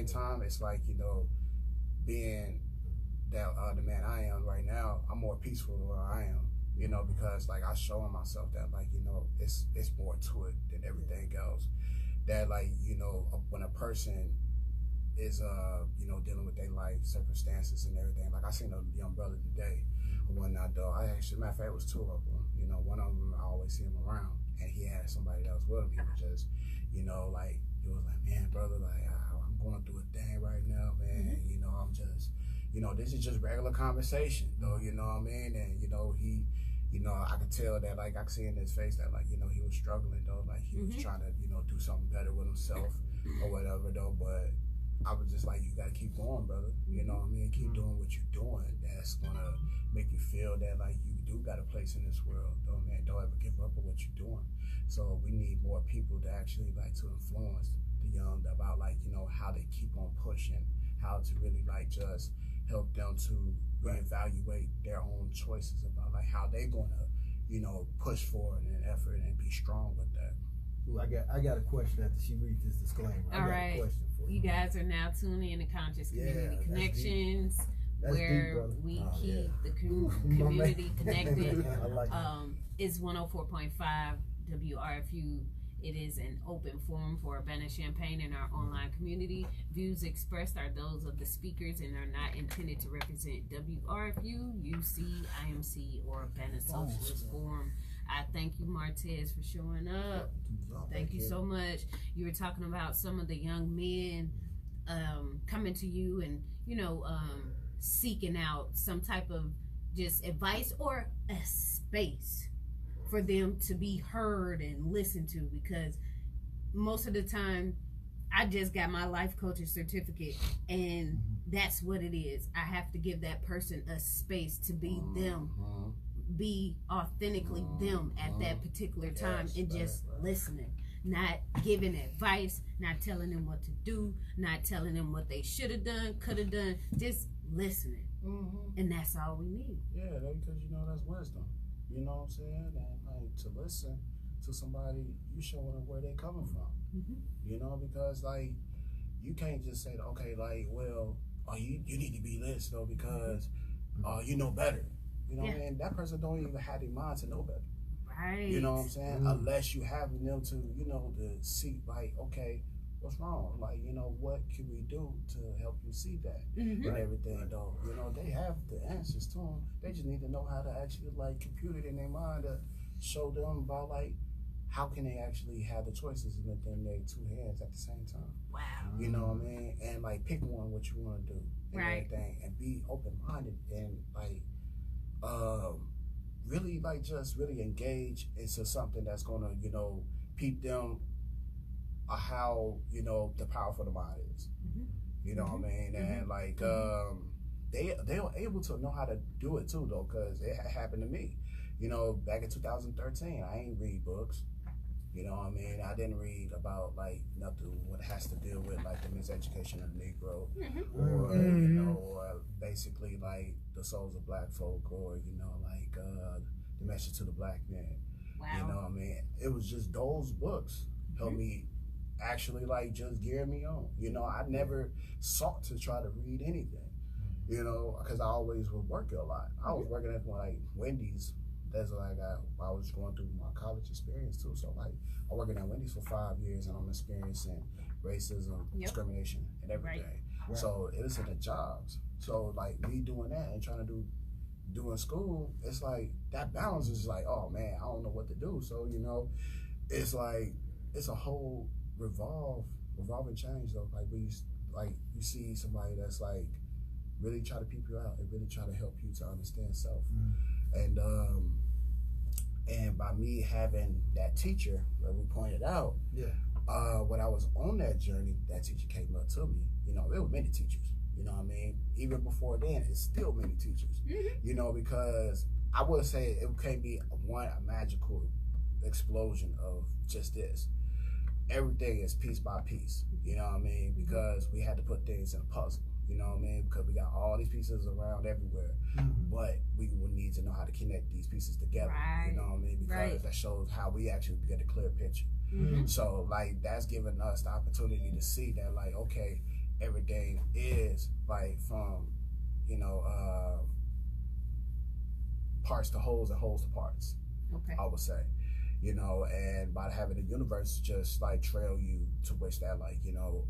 time, it's like, you know, being that the man I am right now, I'm more peaceful than where I am. You know, because like I showing myself that like, you know, it's more to it than everything else. That like, you know, when a person is you know, dealing with their life circumstances and everything. Like I seen a young brother today who went out though. I actually, matter of fact, it was two of them. You know, one of them I always see him around, and he had somebody else with him. He was just, you know, like he was like, man, brother, like I'm going through a thing right now, man. You know, I'm just, you know, this is just regular conversation though. You know what I mean? And you know, he. You know, I could tell that, like, I could see in his face that, like, you know, he was struggling, though. Like, he was trying to, you know, do something better with himself or whatever, though. But I was just like, you got to keep going, brother. You know what I mean? Keep doing what you're doing. That's going to make you feel that, like, you do got a place in this world, though, man. Don't ever give up on what you're doing. So we need more people to actually, like, to influence the young about, like, you know, how they keep on pushing, how to really, like, just help them to reevaluate their own choices about like how they're gonna, you know, push forward in an effort and be strong with that. Ooh, I got a question after she reads this disclaimer. I got a question for you. You guys are now tuning in to Conscious Community Connections, That's where deep, we keep the community connected. I like It's 104.5 WRFU. It is an open forum for Urbana Champaign and our online community. Views expressed are those of the speakers and are not intended to represent WRFU, UC, IMC, or Urbana Socialist Forum. I thank you, Martez, for showing up. Thank you so much. You were talking about some of the young men coming to you and, you know, seeking out some type of just advice or a space for them to be heard and listened to, because most of the time I just got my life coaching certificate and that's what it is. I have to give that person a space to be them, be authentically them at that particular time, and just listening, not giving advice, not telling them what to do, not telling them what they should have done, could have done, just listening. And that's all we need. Yeah, because you know that's wisdom. You know what I'm saying? And like to listen to somebody, you showing them where they coming from. You know, because like you can't just say, okay, like, well, you need to be this though because you know better. You know what I mean? That person don't even have the mind to know better. Right. You know what I'm saying? Unless you have them to, you know, to see like, okay, what's wrong? Like, you know, what can we do to help you see that and everything, though? You know, they have the answers to them. They just need to know how to actually, like, compute it in their mind to show them about, like, how can they actually have the choices within their two hands at the same time. Wow. You know what I mean? And, like, pick one what you want to do and everything and be open-minded and, like, really, like, just really engage into something that's going to, you know, peep them how, you know, the powerful the mind is. You know what I mean? And like they're able to know how to do it too though, because it happened to me. You know, back in 2013, I ain't read books. You know what I mean? I didn't read about like nothing what has to deal with like the miseducation of the Negro, or you know, or basically like the souls of Black folk, or you know, like the message to the Black man. Wow. You know what I mean? It was just those books helped me actually like just gear me on. You know, I never sought to try to read anything. You know, because I always would work a lot. I was working at like Wendy's. That's like I was going through my college experience too. So like I'm working at Wendy's for 5 years and I'm experiencing racism, discrimination, and everything. Right. So it was in the jobs. So like me doing that and trying to doing school, it's like that balance is like, oh man, I don't know what to do. So you know, it's like it's a whole revolving change though. Like you see somebody that's like really try to peep you out and really try to help you to understand self. And by me having that teacher that we pointed out, when I was on that journey, that teacher came up to me. You know, there were many teachers. You know what I mean? Even before then, it's still many teachers. You know, because I would say it can't be a magical explosion of just this. Everything is piece by piece. You know what I mean? Because we had to put things in a puzzle. You know what I mean? Because we got all these pieces around everywhere, but we would need to know how to connect these pieces together. You know what I mean? Because that shows how we actually get a clear picture. So like that's giving us the opportunity to see that like, okay, everything is like from, you know, parts to wholes and wholes to parts. I would say. You know, and by having the universe just like trail you to which that like, you know,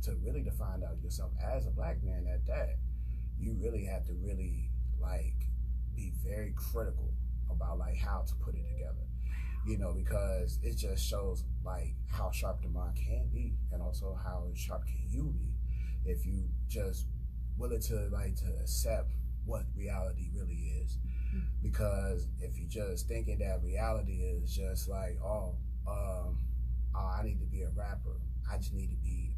to really to find out yourself as a Black man at that, you really have to really like be very critical about like how to put it together, you know, because it just shows like how sharp the mind can be and also how sharp can you be if you just willing to like to accept what reality really is. Because if you just thinking that reality is just like, I need to be a rapper, I just need to be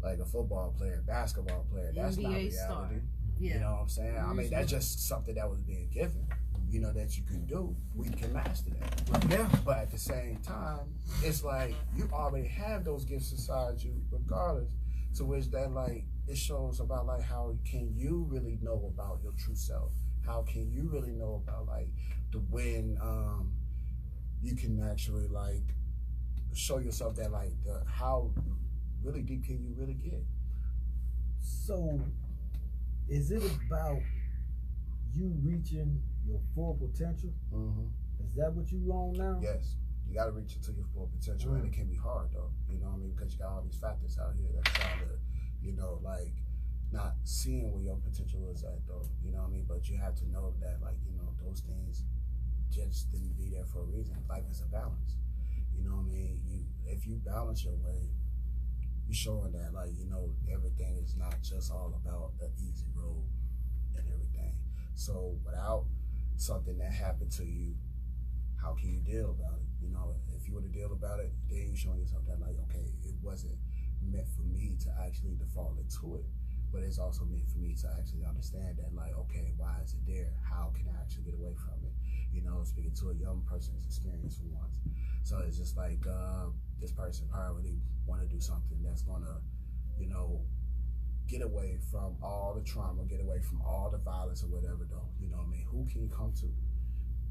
like a football player, basketball player, that's NBA not reality. Star. You know what I'm saying? I mean, that's just something that was being given, you know, that you can do. We can master that. But at the same time, it's like you already have those gifts inside you regardless, to which that like it shows about like how can you really know about your true self? How can you really know about like when you can actually like show yourself that like how really deep can you really get? So is it about you reaching your full potential? Is that what you on now? Yes. You got to reach into your full potential, and it can be hard though. You know what I mean? Because you got all these factors out here that try to, you know, like not seeing where your potential is at though. You know what I mean? But you have to know that, like, you know, those things just didn't be there for a reason. Life is a balance. You know what I mean? If you balance your way, you're showing that, like, you know, everything is not just all about the easy road and everything. So without something that happened to you, how can you deal about it? You know, if you were to deal about it, then you're showing yourself that, like, okay, it wasn't meant for me to actually default into it, but it's also meant for me to actually understand that, like, okay, why is it there? How can I actually get away from it? You know, speaking to a young person's experience for once. So it's just like, this person probably want to do something that's going to, you know, get away from all the trauma, get away from all the violence or whatever though. You know what I mean? Who can you come to?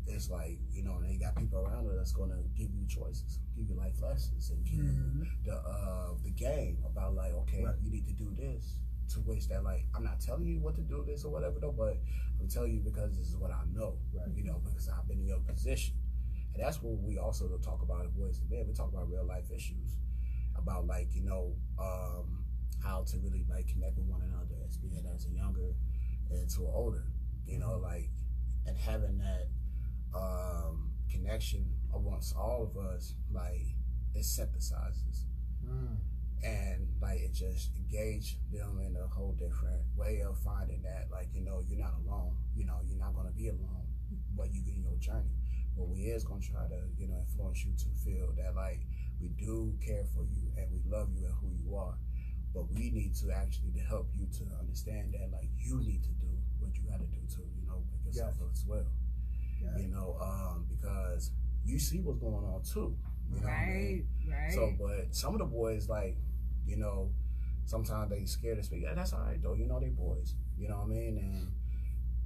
It's like, you know, and you got people around you that's going to give you choices, give you life lessons, and give you the game about, like, okay, you need to do this, to which that, like, I'm not telling you what to do this or whatever though, but I'm telling you because this is what I know, you know, because I've been in your position. And that's what we also talk about in Boys and Men. We talk about real life issues, about, like, you know, how to really, like, connect with one another as being as a younger and to an older, you know, like, and having that connection amongst all of us, like, it synthesizes. And, like, it just engage them in a whole different way of finding that, like, you know, you're not alone. You know, you're not going to be alone when you get in your journey. But we is going to try to, you know, influence you to feel that, like, we do care for you and we love you and who you are. But we need to actually to help you to understand that, like, you need to do what you got to do to, you know, make yourself as well. You know, because you see what's going on too. You know what I mean? Right. So, but some of the boys, like, you know, sometimes they scared to speak. Yeah, that's all right though. You know, they boys. You know what I mean?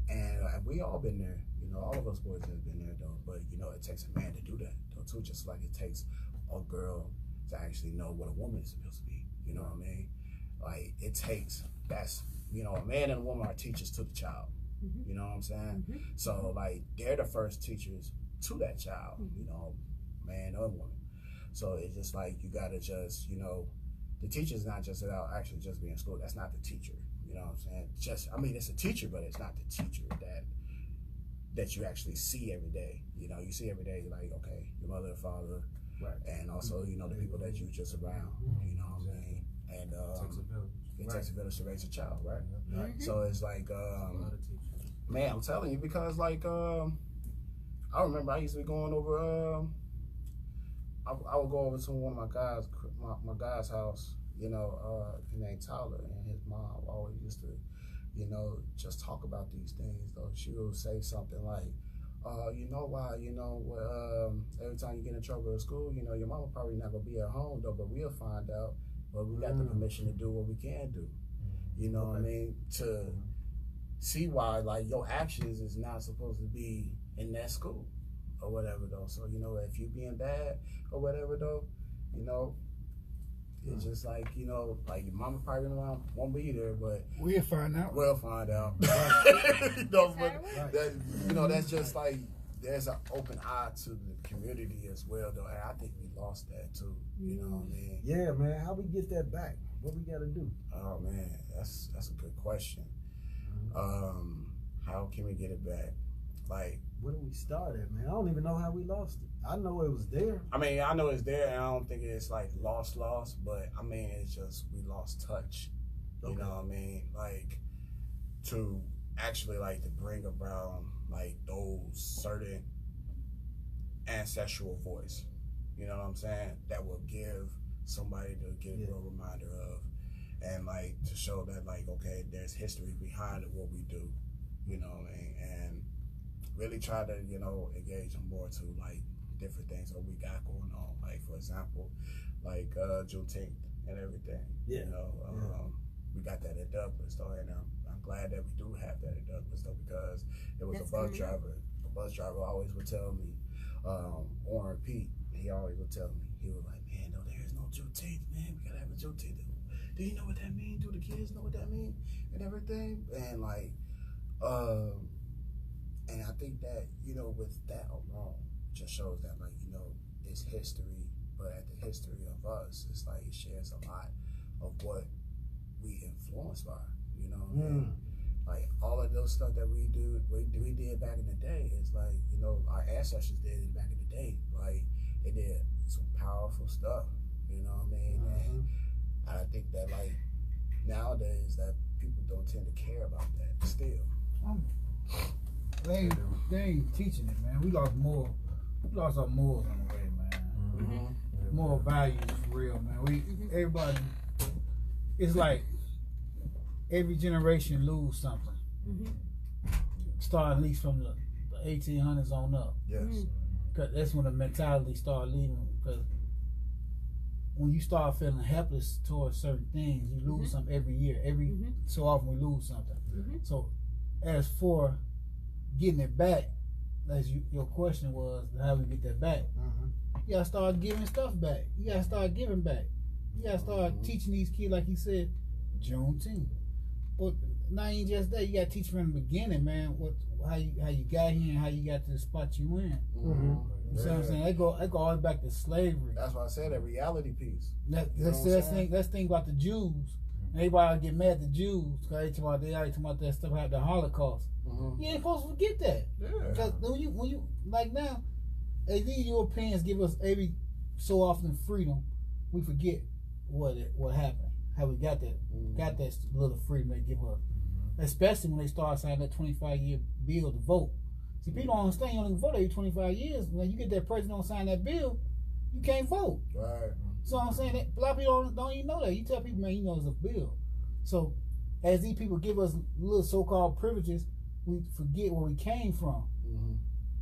And we all been there. You know, all of us boys have been there though. But you know, it takes a man to do that though too. Just like it takes a girl to actually know what a woman is supposed to be. You know what I mean? Like it takes you know, a man and a woman are teachers to the child. You know what I'm saying? So like they're the first teachers to that child. You know, man or woman. So it's just like you gotta just, you know, the teacher's not just about actually just being in school. That's not the teacher. You know what I'm saying? I mean, it's a teacher, but it's not the teacher that you actually see every day. You know, you see every day, like, okay, your mother and father, and also, you know, the people that you just around. You know what I mean? And it takes a village to raise a child, right? So it's like, man, I'm telling you, because like, I remember I used to be going over. I would go over to one of my guy's house. You know, his name Tyler, and his mom always used to, you know, just talk about these things. Though she would say something like, you know why, you know, every time you get in trouble at school, you know, your mama probably not gonna be at home though, but we'll find out. But we got the permission to do what we can do. You know what I mean? To see why, like, your actions is not supposed to be in that school or whatever though. So, you know, if you being bad or whatever though, you know, it's just like, you know, like your mama probably won't be there, but we'll find out. We'll find out. You know, but that, you know, that's just like, there's an open eye to the community as well though. And I think we lost that too. You know what I mean? Yeah, man. How we get that back? What we gotta do? Oh man, that's a good question. How can we get it back? Like, where do we start at, man? I don't even know how we lost it. I know it was there. I mean, I know it's there, and I don't think it's like lost, but I mean, it's just we lost touch. You know what I mean? Like, to actually like to bring about like those certain ancestral voice. You know what I'm saying? That will give somebody to get a real reminder of, and like to show that like, okay, there's history behind what we do. You know what I mean? And really try to, you know, engage them more to like different things that we got going on. Like, for example, like Juneteenth and everything. You know, we got that at Douglas though, and I'm glad that we do have that at Douglas though, because it was a bus driver. The bus driver always would tell me, Warren Pete, he always would tell me, he was like, man, no, there is no Juneteenth, man. We gotta have a Juneteenth. Do you know what that means? Do the kids know what that means? And everything. And like, and I think that, you know, with that alone, just shows that, like, you know, it's history, but at the history of us, it's like it shares a lot of what we influenced by, you know what I mean? Like, all of those stuff that we did back in the day is like, you know, our ancestors did it back in the day. Like, they did some powerful stuff, you know what I mean? And I think that, like, nowadays that people don't tend to care about that still. They ain't teaching it, man. We lost our morals on the way, man. Moral values is real, man. Everybody, it's like every generation lose something. Start at least from the 1800s on up. Yes. Cause that's when the mentality start leaving. Because when you start feeling helpless towards certain things, you lose something every year. Every so often we lose something. So as for getting it back, as your question was, how we get that back? You gotta start giving stuff back. You gotta start giving back. You gotta start teaching these kids, like he said, Juneteenth. But not even just that, you gotta teach from the beginning, man. How you got here and how you got to the spot you in. You see what I'm saying? They go all the way back to slavery. That's why I said that reality piece. Let's think about the Jews. Everybody get mad at the Jews because they talking about that stuff about the Holocaust. You ain't supposed to forget that. Because when you like now, as these Europeans give us every so often freedom, we forget what happened, how we got that little freedom they give us. Especially when they start signing that 25-year bill to vote. See, people don't understand, you don't vote every 25 years. When you get that president don't sign that bill, you can't vote. Right. So I'm saying that a lot of people don't even know that. You tell people, man, you know it's a bill. So as these people give us little so-called privileges, we forget where we came from.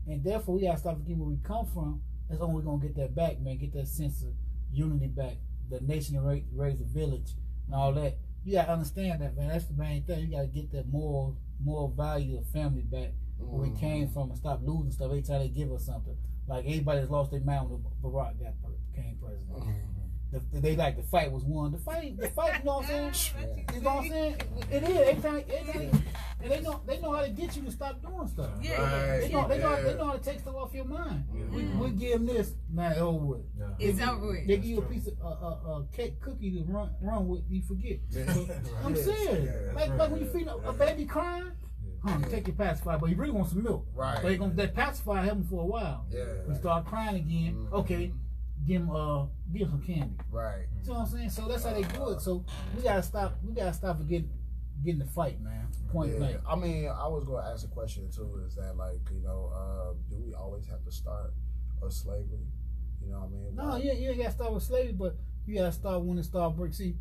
And therefore, we gotta stop forgetting where we come from. That's only we're gonna get that back, man. Get that sense of unity back. The nation that raised a village and all that. You gotta understand that, man. That's the main thing. You gotta get that moral value of family back where we came from and stop losing stuff every time they give us something. Like everybody that's lost their mind when Barack became president. They like the fight was won. The fight, you know what I'm saying? You know what I'm saying? It is. Every time, and they know how to get you to stop doing stuff. Yeah. They know how to take stuff off your mind. We give them this, man, it's over with. It's over with. They give you a piece of cake cookie to run with, you forget. I'm serious. Like when you feed a baby crying, take your pacifier, but he really wants some milk. Right. But that pacifier help him for a while. Yeah. When he start crying again, okay, give him some candy. Right. You know what I'm saying? So that's how they do it. So we gotta stop getting the fight, man. Point blank. I mean, I was going to ask a question too. Is that like, you know, do we always have to start with slavery? You know what I mean? No, you ain't got to start with slavery, but you got to start when it start break. See,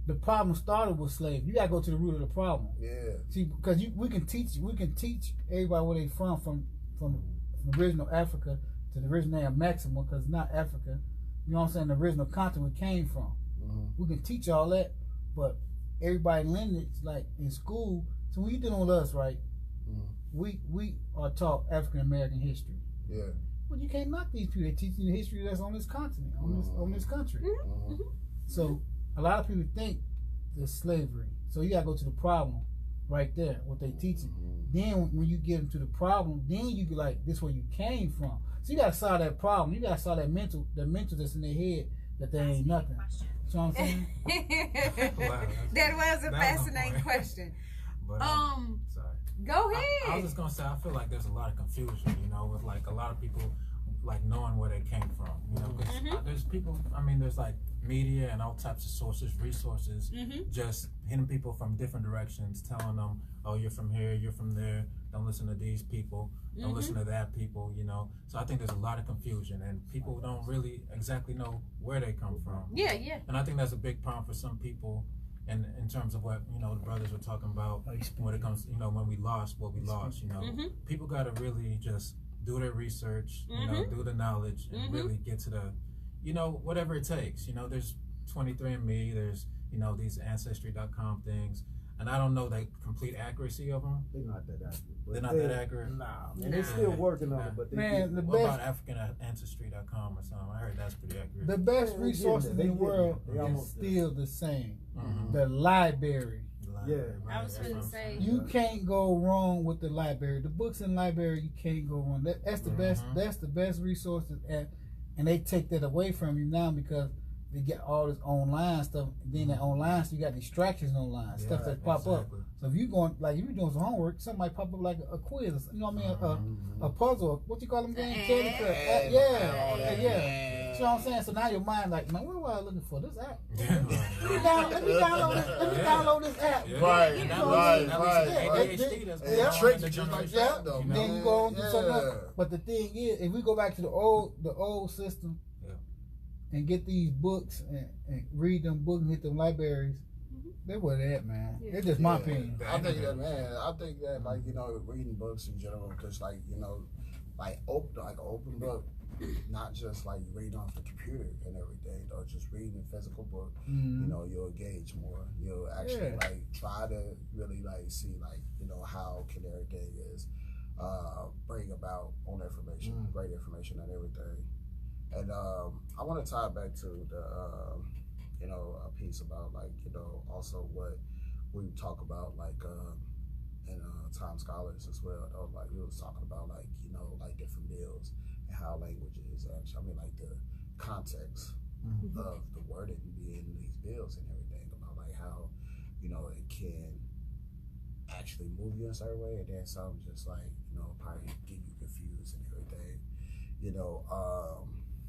the problem started with slavery. You got to go to the root of the problem. Yeah. See, because we can teach everybody where they from the original Africa to the original Maxima, because it's not Africa. You know what I'm saying? The original continent we came from. We can teach all that, but everybody in lineage, like in school, so when you dealing with us, right? We are taught African American history. Yeah. But you can't knock these people. They're teaching the history that's on this continent, on this country. So a lot of people think there's slavery. So you gotta go to the problem right there, what they teaching. Then when you get into the problem, then you be like, this is where you came from. So you gotta solve that problem. You gotta solve that mental that's in their head that they ain't nothing. You know what I'm saying? That was a fascinating question. But, sorry. Go ahead. I was just gonna say, I feel like there's a lot of confusion, you know, with like a lot of people like knowing where they came from, you know, because there's people. I mean, there's like media and all types of sources, resources, just hitting people from different directions, telling them, oh, you're from here, you're from there. Don't listen to these people. Don't listen to that people, you know. So I think there's a lot of confusion, and people don't really exactly know where they come from. Yeah. And I think that's a big problem for some people, and in terms of what, you know, the brothers were talking about when it comes, you know, when we lost what we lost, you know. People got to really just do their research, you know, do the knowledge, and really get to the, you know, whatever it takes. You know, there's 23andMe, there's, you know, these Ancestry.com things. And I don't know the complete accuracy of them. They're not that accurate. They're not that accurate? Nah, man. They're still working on it, but what about AfricanAncestry.com or something? I heard that's pretty accurate. The best resources in the world is still the same. The library. Yeah. I was going to say. You can't go wrong with the library. The books in the library, you can't go wrong. That's the best. That's the best resources, and they take that away from you now because they get all this online stuff. Then that online stuff, you got distractions online, stuff that pop up. So if you going like if you're doing some homework, something might pop up like a quiz, you know what I mean, a puzzle. What you call them again? Yeah. You know what I'm saying? So now your mind like, man, what am I looking for? This app. Let me download this app. Right. It tricks you just like that, though. Then you go on to something else. But the thing is, if we go back to the old system and get these books and read them books and hit them libraries, they were that, man. It's just my opinion. I think that, like, you know, reading books in general, because, like, you know, like an open book, not just like reading off the computer and everything, or just reading a physical book, you know, you'll engage more. You'll actually like try to really like see like, you know, how can everything is bring about on information, great information and everything. And I want to tie it back to the you know, a piece about like, you know, also what we talk about like in Time Scholars as well. Though, like we was talking about like, you know, like different bills and how languages actually, I mean like the context of the wording being in these bills and everything, about like how, you know, it can actually move you in a certain way, and then some just like, you know, probably get you confused and everything, you know.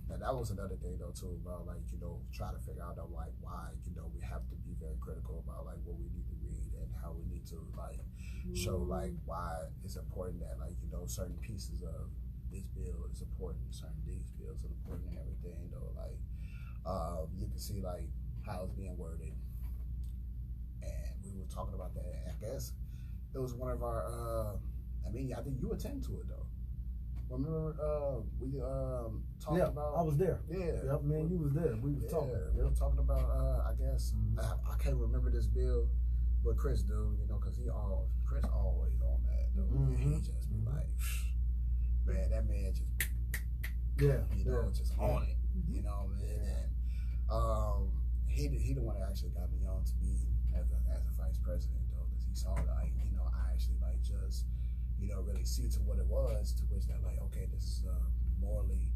And that was another thing though too, about like, you know, try to figure out like why, you know, we have to be very critical about like what we need to read and how we need to like show like why it's important that like, you know, certain pieces of this bill is important, certain these bills are important and everything though. Like you can see like how it's being worded, and we were talking about that. I guess it was one of our. I think you attended to it though. Remember we talked about. I was there. Yeah, yep, man, you was there. We was talking. We were talking about. I guess I can't remember this bill, but Chris do, because Chris always on that though. He just be like, man, that man just. Just on it, man. And he the one that actually got me on to be as a vice president though, because he saw like, I actually like just, really see to what it was, to which that like, okay, this is morally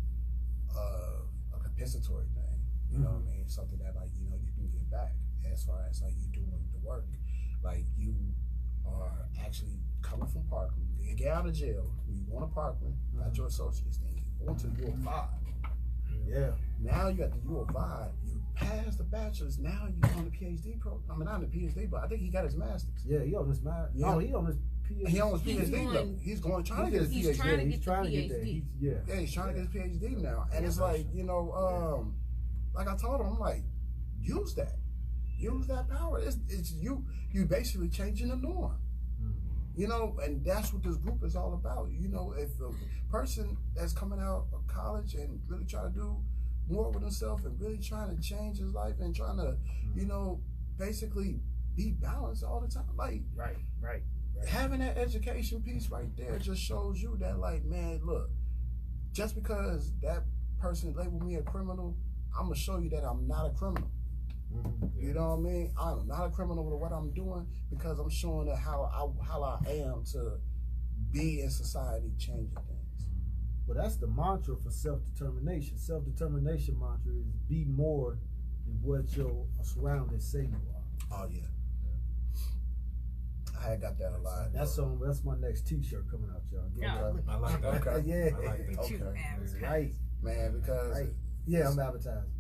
a compensatory thing, you know what I mean? Something that like, you can get back as far as like you doing the work. Like you are actually coming from Parkland, you get out of jail, you going to Parkland, got your associate's thing. Going to the U of 5. Yeah. Now you got the U of 5. You passed the bachelor's. Now you're on the PhD program. I mean, not on the PhD, but I think he got his master's. Yeah, he on his master's. Yeah. Oh, he on his PhD. He on his PhD though. He's trying to get his PhD. He's trying to get the PhD. Yeah, he's trying to get his PhD now. And it's like, like I told him, I'm like, use that. Use that power. It's you basically changing the norm. And that's what this group is all about. If a person that's coming out of college and really trying to do more with himself and really trying to change his life and trying to, basically be balanced all the time. Like, right. Having that education piece right there just shows you that, like, man, look, just because that person labeled me a criminal, I'm going to show you that I'm not a criminal. You know what I mean? I'm not a criminal with what I'm doing because I'm showing that how I am to be in society, changing things. Well, that's the mantra for self-determination. Self-determination mantra is be more than what your surroundings say you are. Oh yeah. I had got that a lot. That's my next T-shirt coming out, y'all. I like that. Okay. Yeah. I like that. Okay. Right. Man, because yeah, I'm advertising.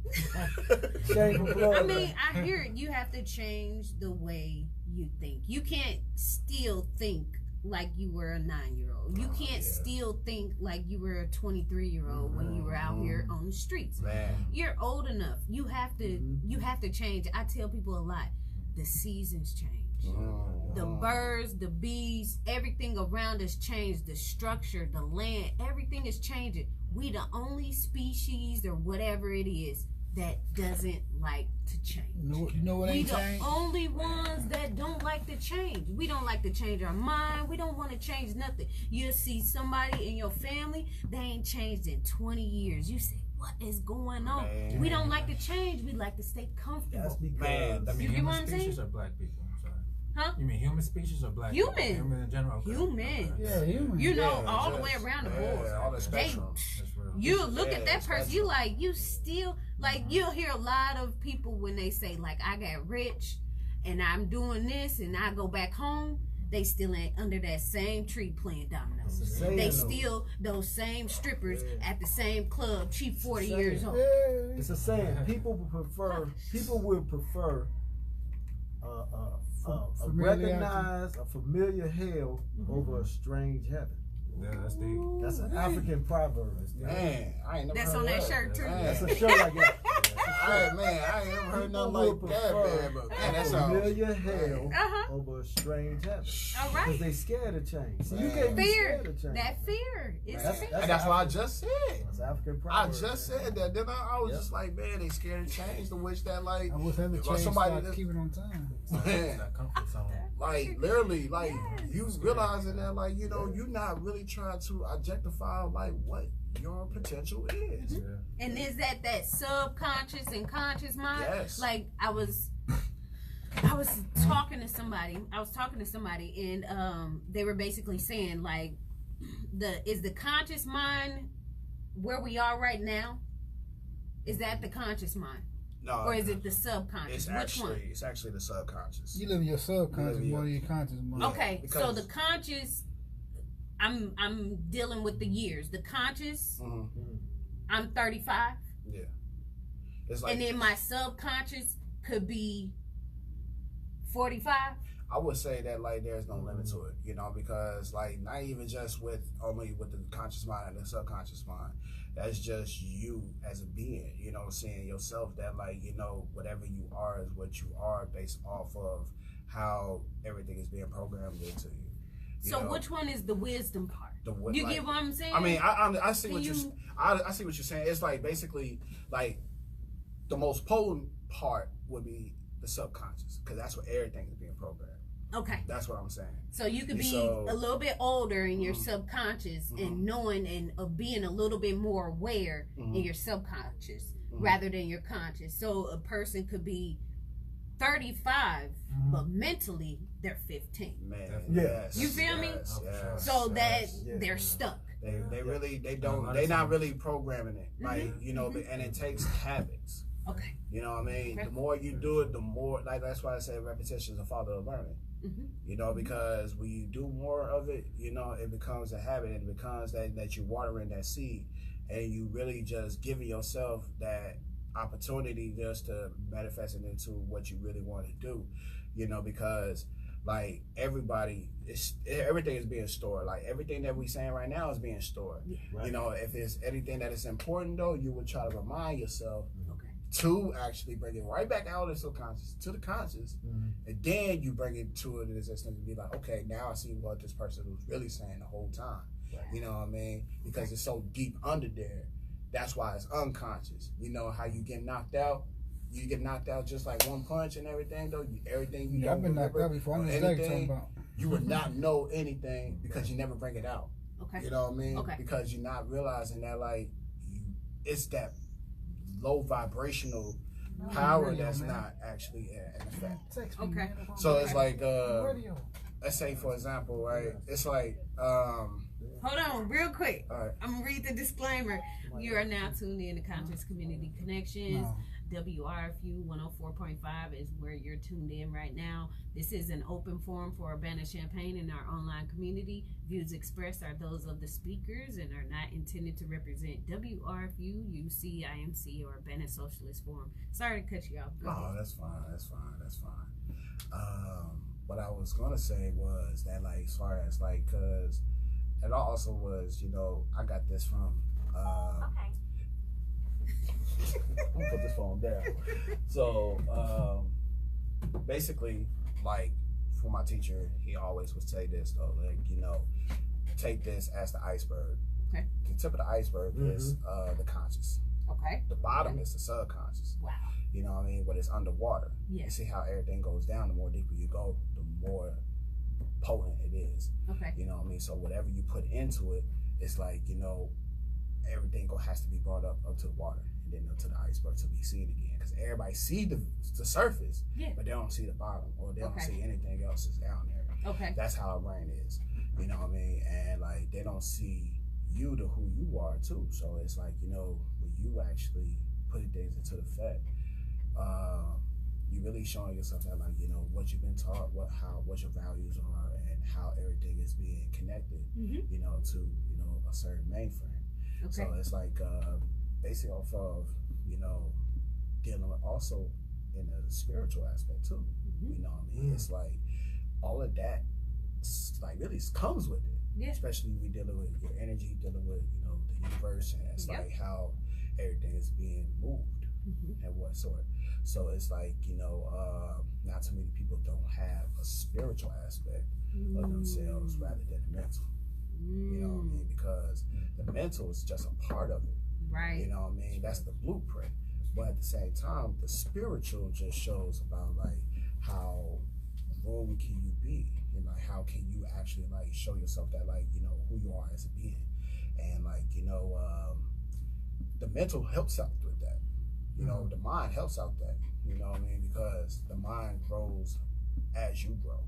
Shameful plug. I mean, I hear it. You have to change the way you think. You can't still think like you were a 9-year-old. You can't still think like you were a 23-year-old when you were out here on the streets. Man. You're old enough. You have to change. I tell people a lot. The seasons change. The birds, the bees, everything around us changed. The structure, the land, everything is changing. We the only species or whatever it is that doesn't like to change. You know what ain't We changed? the only ones that don't like to change. We don't like to change our mind. We don't want to change nothing. You'll see somebody in your family, they ain't changed in 20 years. You say, what is going on? Man. We don't like to change. We like to stay comfortable. That's because I mean, You get human what I'm species saying? or black people? I'm sorry. Huh? You mean human species or black people? Human. Human in general? Okay. Human. Yeah, human. You know, Yeah, all the just- way around the board. Yeah, all the spectrum. That's real. You look at Yeah, that person, that's you like, you still, like, you'll hear a lot of people when they say, like, I got rich and I'm doing this and I go back home, they still ain't under that same tree playing dominoes. It's a saying, They though. still those same strippers at the same club, cheap 40 It's a years saying. old. It's a saying. People would prefer a recognized, a familiar hell over a strange heaven. Yeah, that's deep. That's an African proverb. Man, I ain't never That's heard on that that. shirt, too. Man. That's a show like that. Man, I ain't never heard nothing People like would that, prefer man. But man, a that sounds familiar hell Uh-huh. over a strange heaven. All Because right. they scared of change. So you Man. can't be Fear. scared of change. That fear. It's That's- fear. and that's what I just said. That's African I proverb. just said that. Then I was Yep. just like, man, they scared to change. To which that like, I wish I would or change somebody so I that- keep it on time. man, That comfort zone. like literally, like Yes. you realizing that, like you're not really trying to objectify like what your potential is. Yeah. And is that subconscious and conscious mind? Yes. Like I was talking to somebody. And they were basically saying like is the conscious mind where we are right now? Is that the conscious mind? No, Or is it the subconscious? Which one? it's actually the subconscious. You live in your subconscious You live in more than your conscious mind. Yeah, Okay, so because- the conscious I'm dealing with the years. The conscious, Mm-hmm. I'm 35. Yeah, it's like And then my subconscious could be 45. I would say that like there's no limit to it, because like not even just only with the conscious mind and the subconscious mind. That's just you as a being, seeing yourself that like, whatever you are is what you are based off of how everything is being programmed into you. So which one is the wisdom part? You like, get what I'm saying? I mean, I see what I see what you're saying. It's like basically like the most potent part would be the subconscious, because that's where everything is being programmed. Okay. That's what I'm saying. So you could be a little bit older in your subconscious and knowing and being a little bit more aware in your subconscious rather than your conscious. So a person could be 35, but mentally they're 15. Man, yes. You feel me? Yes, so that they're stuck. They're not really programming it. Like, you know, and it takes habits. Okay. You know what I mean? The more you do it, the more, like, that's why I say repetition is the father of learning. You know, because when you do more of it, you know, it becomes a habit, and it becomes that you're watering that seed, and you really just giving yourself that opportunity just to manifest it into what you really want to do, you know, because like everything is being stored. Like everything that we saying right now is being stored. Right. You know, if it's anything that is important though, you would try to remind yourself to actually bring it right back out of the subconscious to the conscious, and then you bring it to an existence and be like, okay, now I see what this person was really saying the whole time. Right. You know what I mean? Because it's so deep under there. That's why it's unconscious. You know how you get knocked out? You get knocked out just like one punch and everything, though. Everything you I've been knocked out before. I know what you're talking about. You would not know anything because you never bring it out. Okay. You know what I mean? Okay. Because you're not realizing that, like, it's that low vibrational power that's not actually in effect. Okay. So it's like, let's say, for example, right? It's like, hold on, real quick. All right. I'm gonna read the disclaimer. You are now tuned in to Conscious Community Connections. WRFU 104.5 is where you're tuned in right now. This is an open forum for Urbana-Champaign and our online community. Views expressed are those of the speakers and are not intended to represent WRFU, UC, IMC, or Urbana Socialist Forum. Sorry to cut you off. No, that's fine. What I was gonna say was that, like, as far as like, cause it also was, you know, I got this from. Okay. I'm gonna put this phone down. So basically, like, for my teacher, he always would say this though, like, you know, take this as the iceberg. Okay. The tip of the iceberg is the conscious. Okay. The bottom is the subconscious. Wow. You know what I mean? But it's underwater. Yeah. You see how everything goes down. The more deeper you go, the more potent it is. Okay. You know what I mean? So whatever you put into it, it's like, you know, everything has to be brought up to the water and then up to the iceberg to be seen again. Because everybody see the surface, but they don't see the bottom, or they don't see anything else that's down there. Okay. That's how our brain is. You know what I mean? And like, they don't see you to who you are too. So it's like, you know, when you actually putting things into effect, you really showing yourself that, like, you know, what you've been taught, what your values are, and how everything is being connected, you know, to, you know, a certain mainframe. Okay. So it's like basically off of, you know, dealing with also in the spiritual aspect too. You know what I mean? It's like all of that, like, really comes with it. Yeah. Especially when we're dealing with your energy, dealing with, you know, the universe, and it's like how everything is being moved and what sort. So it's like, you know, not too many people don't have a spiritual aspect of themselves rather than the mental. You know what I mean? Because the mental is just a part of it. Right. You know what I mean? That's the blueprint. But at the same time, the spiritual just shows about, like, how wrong can you be? And, like, how can you actually, like, show yourself that, like, you know, who you are as a being. And, like, you know, the mental helps out with that. You know, the mind helps out that. You know what I mean? Because the mind grows as you grow.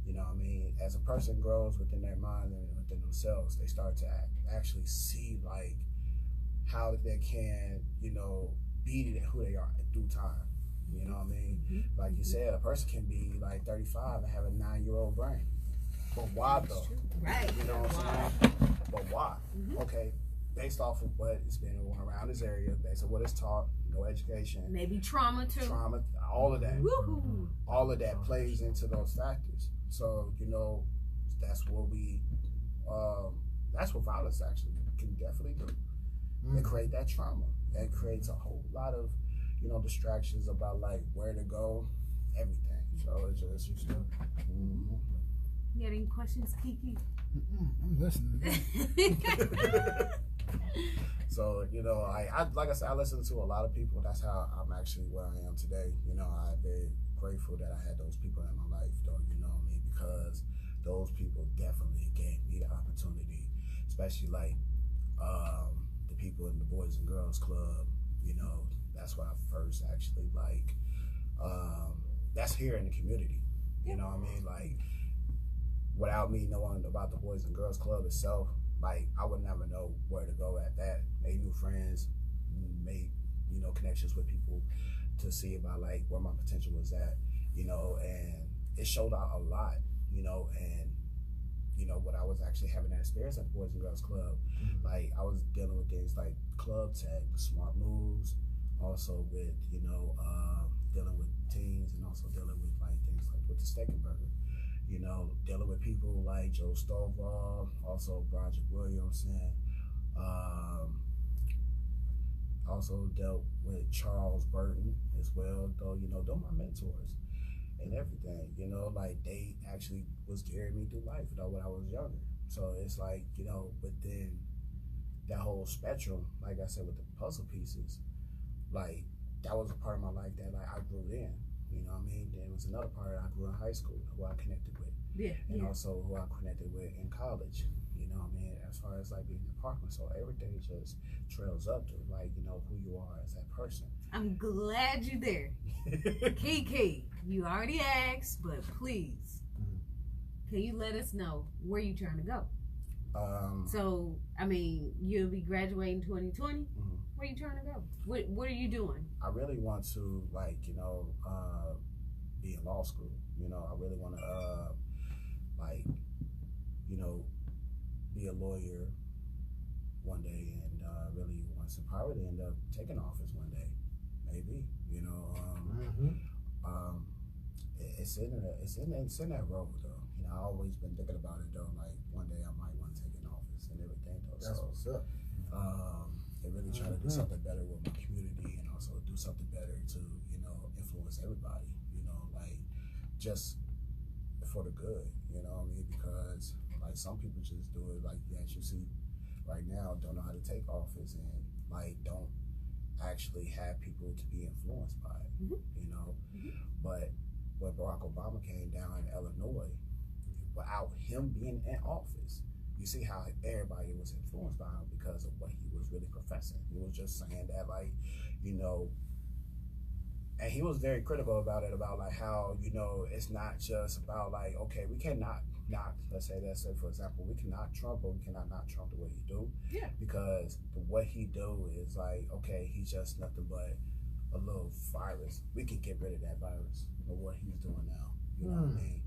You know what I mean? As a person grows within their mind and within themselves, they start to actually see, like, how they can, you know, be who they are in due time. You know what I mean? Like you said, a person can be like 35 and have a 9-year-old brain. But why though? Right. You know what I'm saying? But why? Okay, based off of what has been around this area, based on what it's taught, no education. Maybe trauma too. Trauma, all of that. Woo-hoo. All of that plays into those factors. So, you know, that's what violence actually can definitely do. They create that trauma. That creates a whole lot of, you know, distractions about, like, where to go, everything. So it's just you still. You got any questions, Kiki? I'm listening. So, you know, I like I said, I listen to a lot of people. That's how I'm actually where I am today. You know, I'm very grateful that I had those people in my life, though, you know what I mean? Because those people definitely gave me the opportunity, especially like the people in the Boys and Girls Club. You know, that's where I first actually like, that's here in the community. You know what I mean? Like, without me knowing about the Boys and Girls Club itself, like, I would never know where to go at that. Made new friends, made, you know, connections with people to see about, like, where my potential was at, you know, and it showed out a lot, you know, and, you know, what I was actually having that experience at the Boys and Girls Club, like, I was dealing with things like club tech, smart moves, also with, you know, dealing with teens and also dealing with, like, things like with the Steak and Burger. You know, dealing with people like Joe Stovall, also Broderick Williamson. Also dealt with Charles Burton as well, though, you know, they're my mentors and everything. You know, like, they actually was carrying me through life, you know, when I was younger. So it's like, you know, within that whole spectrum, like I said, with the puzzle pieces, like, that was a part of my life that, like, I grew in. You know what I mean? There was another part I grew in high school who I connected with. And also who I connected with in college. You know what I mean? As far as like being in Parkland. So everything just trails up to like, you know, who you are as that person. I'm glad you're there. Kiki, you already asked, but please, can you let us know where you're trying to go? So, I mean, you'll be graduating 2020. Where you trying to go? What are you doing? I really want to, like, you know, be in law school. You know, I really want to, like, you know, be a lawyer one day, and really want to probably end up taking office one day, maybe. You know, it's in that road though. You know, I've always been thinking about it though. Like, one day I might want to take an office and everything though. That's what's up. And really try to do something better with my community, and also do something better to, you know, influence everybody, you know, like, just for the good, you know what I mean? Because, like, some people just do it, like, as you see right now, don't know how to take office, and, like, don't actually have people to be influenced by it, you know? But when Barack Obama came down in Illinois, without him being in office, you see how everybody was influenced by him because of what he was really professing. He was just saying that, like, you know, and he was very critical about it, about like how, you know, it's not just about like, okay, we cannot not, let's say, for example, we cannot Trump, but we cannot not Trump the way he do. Yeah. Because what he do is like, okay, he's just nothing but a little virus. We can get rid of that virus of what he's doing now. You know what I mean?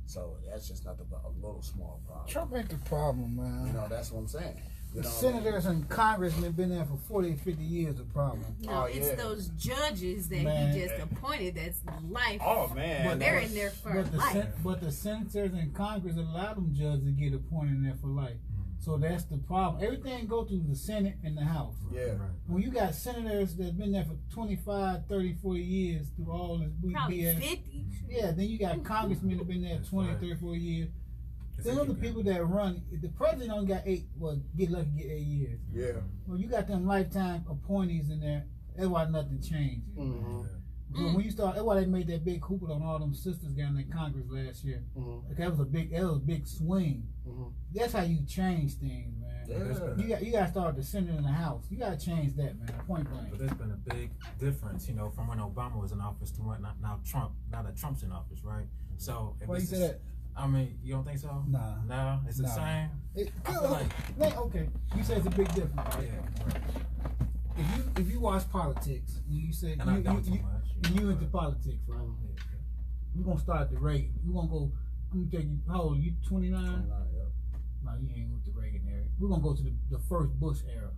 So that's just nothing but a little small problem. Trump ain't the problem, man. You know, that's what I'm saying. You The know senators and congressmen been there for 40, 50 years, the problem. No, it's those judges that he just appointed that's life. Oh, man. But they're in there for life. But the senators and Congress allow them judges to get appointed in there for life. So that's the problem. Everything go through the Senate and the House. Yeah. When you got senators that's been there for 25, 30, 40 years through all this probably BS. 50. Yeah, then you got congressmen that been there 20, 30, 40 years. Them are the people that run. The president only got 8, well, get lucky, get 8 years. Yeah. Well, you got them lifetime appointees in there. That's why nothing changed. So when you start, that's why they made that big hoopla on all them sisters down in Congress last year. That was a big swing. That's how you change things, man. Yeah. You got to start the Senate and the House. You got to change that, man. Point blank. But there's been a big difference, you know, from when Obama was in office to when now that Trump's in office, right? So if Why you say that? I mean, you don't think so? Nah. No, it's the same. I feel like, okay, you say it's a big difference. Right? Yeah. Right. If you watch politics, you say and I don't too much. You into politics, right? We're gonna start at the Reagan. We're gonna go. I'm gonna tell you, how old are you? 29? 29, yeah. No, you ain't with the Reagan era. We're gonna go to the first Bush era.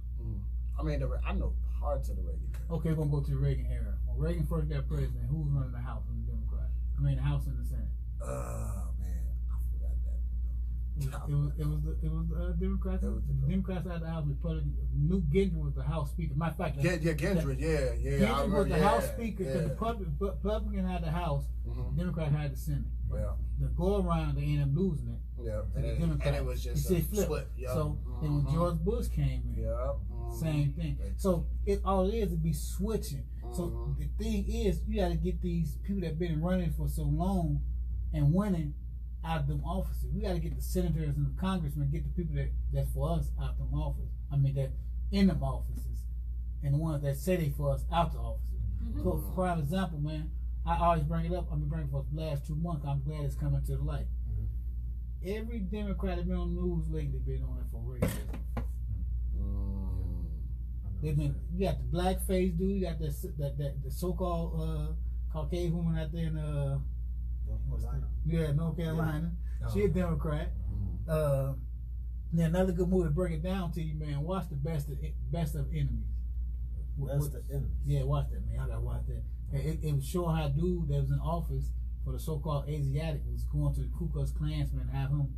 I mean, I know parts of the Reagan era. Okay, we're gonna go to the Reagan era. When Reagan first got president, who was running the House and the Democrats? I mean, the House and the Senate. Oh man, I forgot that. It was Democrats. Democrats out of the House. Newt Gingrich was the House Speaker. Matter of fact, Gingrich, Gingrich was the House Speaker because the Republican had the House, Democrat had the Senate. The go around, they ended up losing it. Yeah, and it was just a flip. Yep. So then when George Bush came in, same thing. So all it is be switching. So the thing is, you got to get these people that been running for so long and winning out of them offices. We got to get the senators and the congressmen, get the people that's for us out of them offices. I mean, that in them offices, and the ones that say they for us out the offices. So, for example, man, I always bring it up. I've been bringing it for the last 2 months. I'm glad it's coming to the light. Every Democrat that's been on the news lately been on it for racism. They've been. You got the blackface dude. You got the so-called Caucasian woman out there in North Carolina. Yeah. She a Democrat. Then another good movie to break it down to you, man. Watch the Best of Enemies. That's the enemy. Yeah, watch that, man. I gotta watch that. It was showing how a dude that was in office for the so-called Asiatic was going to the Ku Klux Klansmen and have him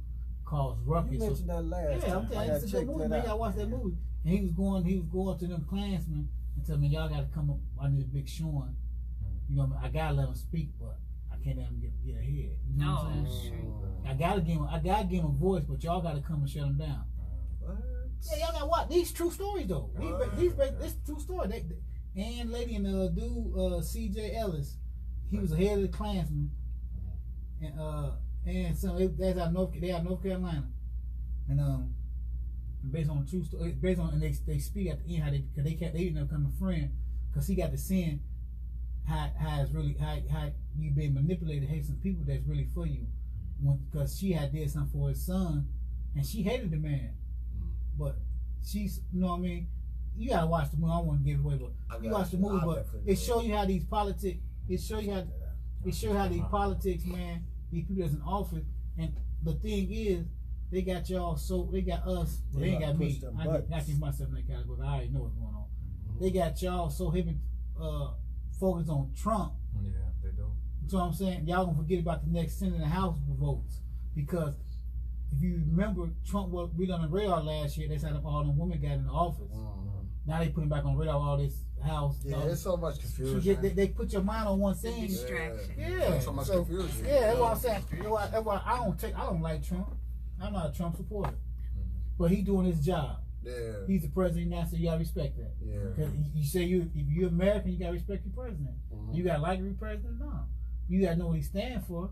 cause ruckus. You mentioned that last time. I'm telling you, it's a good movie, man. I watched that movie. And he was going to them Klansmen and telling me, y'all gotta come up, I need a big showing. You know, I gotta let him speak, but I can't let him get ahead. You know what I'm saying? I gotta give him a voice, but y'all gotta come and shut him down. Yeah, y'all gotta watch these true stories though. This true story. And lady and the dude C.J. Ellis, he was the head of the Klansmen, and so that's out North Carolina, and based on true story, based on and they speak at the end how they ended up becoming a friend because he got to seeing how it's really how you been manipulated, hate some people that's really for you, because she had did something for his son, and she hated the man. But she's, you know what I mean? You gotta watch the movie. I don't want to give it away, but you watch the movie. But it show you how these politics. It show you how these politics, man. These people that's in office, and the thing is, they got y'all. So they got us. But they ain't got me. I keep myself in that category. I already know what's going on. They got y'all so heavy focused on Trump. Yeah, they do. So I'm saying y'all gonna forget about the next Senate and House votes because. If you remember, Trump was really on the radar last year. That's how all them women got in the office. Now they put him back on the radar. All this house. Yeah, there's so much confusion. They put your mind on one thing. Distraction. Yeah. So much confusion. Yeah, that's what I'm saying. That's why I don't like Trump. I'm not a Trump supporter. But he's doing his job. Yeah. He's the president now, so you gotta respect that. Yeah. Because you say if you're American, you gotta respect your president. You gotta like your president. No. You gotta know what he stands for.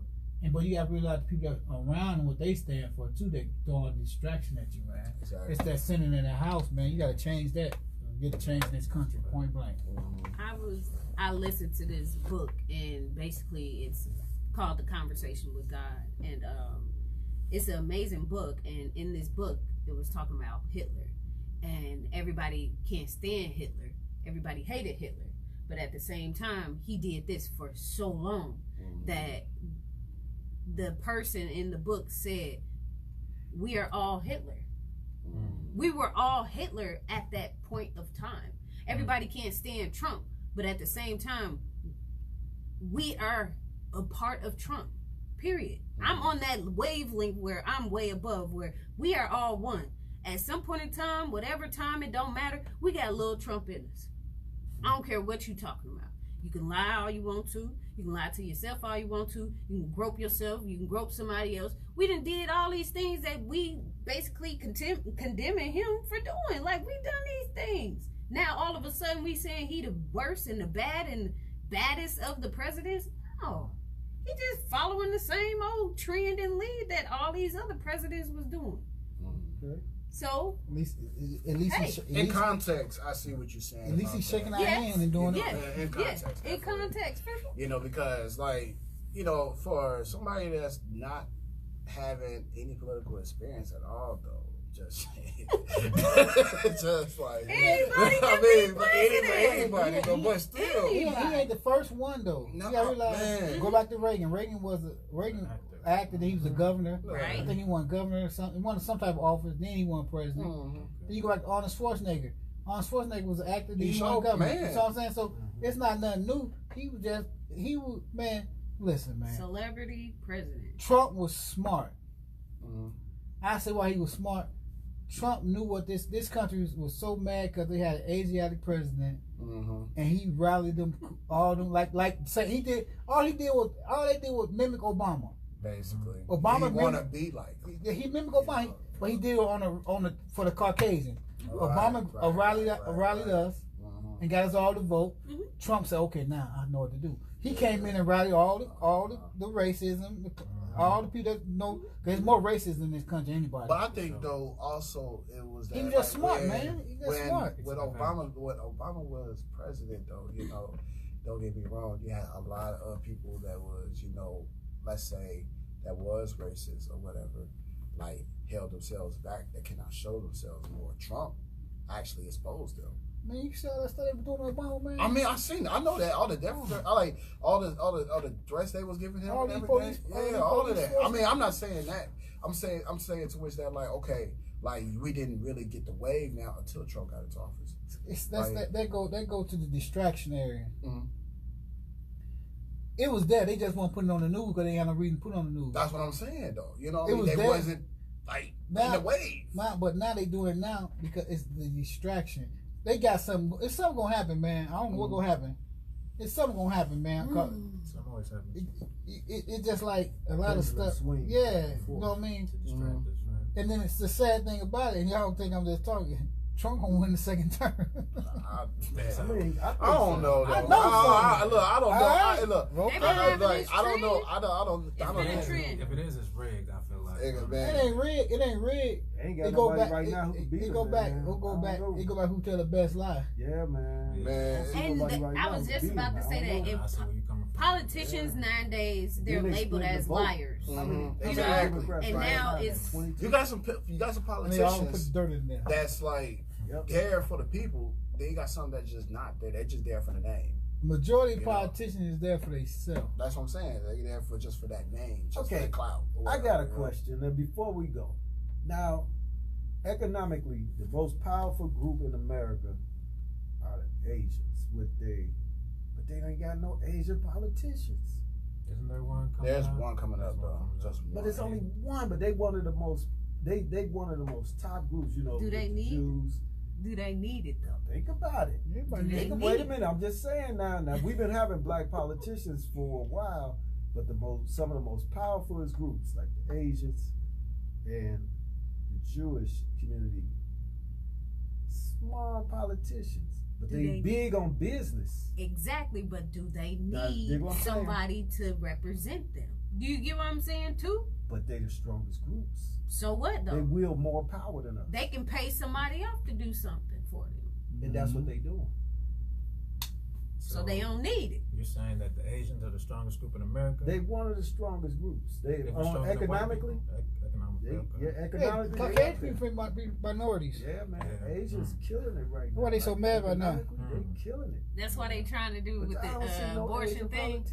But you gotta realize the people that are around and what they stand for too. They throw all the distraction at you, man. Exactly. It's that Senate in the House, man. You gotta change that. Get a change in this country, point blank. I listened to this book, and basically it's called The Conversation with God, and it's an amazing book. And in this book, it was talking about Hitler, and everybody can't stand Hitler. Everybody hated Hitler, but at the same time, he did this for so long that the person in the book said, we are all Hitler. We were all Hitler at that point of time. Everybody can't stand Trump, but at the same time, we are a part of Trump, period. I'm on that wavelength where I'm way above, where we are all one. At some point in time, whatever time, it don't matter, we got a little Trump in us. I don't care what you talking about. You can lie all you want to. You can lie to yourself all you want to. You can grope yourself. You can grope somebody else. We done did all these things that we basically condemning him for doing. Like, we done these things. Now, all of a sudden, we saying he the worst and the bad and baddest of the presidents? No. He just following the same old trend and lead that all these other presidents was doing. Okay. So, At least In context, I see what you're saying. At least he's shaking our Yes. hand and doing Yes. it. In context. yeah, in definitely. context, for sure. You know, because for somebody that's not having any political experience at all, though, just just like Anybody can be anybody, but still, He ain't the first one though. No, you gotta realize. man. Go back to Reagan. Reagan actor. He was a governor. Right. I think he won governor or something. He won some type of office. Then he won president. Then you go back to Arnold Schwarzenegger. Arnold Schwarzenegger was an actor. Then he won governor. Man. You know what I'm saying? So it's not nothing new. He was man. Listen, man. Celebrity president. Trump was smart. I say why he was smart. Trump knew what this country was so mad because they had an Asiatic president, and he rallied them all them like say he did all they did was mimic Obama. Basically, Obama he wanna be like he mimicked Obama, but he did it on the for the Caucasian. Obama rallied us and got us all to vote. Trump said, "Okay, now I know what to do." He came in and rallied all the racism, all the people that know. There's more racism in this country than anybody. But I think though also it was that he was just smart, man. He was smart. When Obama was president though, you know, don't get me wrong, you had a lot of people that was, you know, let's say that was racist or whatever, like held themselves back, that cannot show themselves more. Trump actually exposed them. Man, you saw that stuff they were doing to Obama, man. I mean, I seen it. I know that all the devils are like all the threats they was giving him and everything. All of that. I mean, I'm not saying that. I'm saying to which that like, okay, like we didn't really get the wave now until Trump got into office. That go to the distraction area. It was there. They just won't put it on the news because they had no reason to put it on the news. That's what I'm saying, though. You know, it was they there. wasn't like in the wave. But now they do it now because it's the distraction. They got something. It's something gonna happen, man. I don't know what's gonna happen. It's something gonna happen, man. Something always happens. It's just like a lot of stuff. Yeah, you know what I mean. And then it's the sad thing about it. And y'all don't think I'm just talking. Trump gonna win the second term. I don't know. Though. I know. Look, I don't know. I don't know. I don't know. If it is, it's rigged. I feel like it ain't rigged. It ain't rigged. Ain't got nobody right now who can beat it. Go back. It go back. Who tell the best lie? Yeah, man. And I was just about to say that if politicians nowadays they're labeled as liars. Exactly. And now it's you got some politicians put dirt in there. that's like there for the people. They got some that's just not there. They're just there for the name. Majority of politicians is there for themselves. That's what I'm saying. They're there for just for that name, just for the clout. I got a question. And before we go, now, economically, the most powerful group in America are the Asians. But they ain't got no Asian politicians. Isn't there one coming There's up? one coming up though. Just one. But it's only one. But they one of the most. They one of the most top groups. You know, Do they need? Jews. Do they need it though? Think about it. Wait a minute. I'm just saying now. Now we've been having black politicians for a while, but some of the most powerful groups like the Asians and the Jewish community, small politicians, but they big on business. Exactly, but do they need somebody to represent them? Do you get what I'm saying too? But they're the strongest groups. So what though? They wield more power than us. They can pay somebody else to do something for them. And that's what they do. So they don't need it. You're saying that the Asians are the strongest group in America? They one of the strongest groups. They economically. Economically. Caucasian people might be minorities. Yeah, man. Asians killing it right now. Why they so mad right now? They killing it. That's what they trying to do with the abortion thing.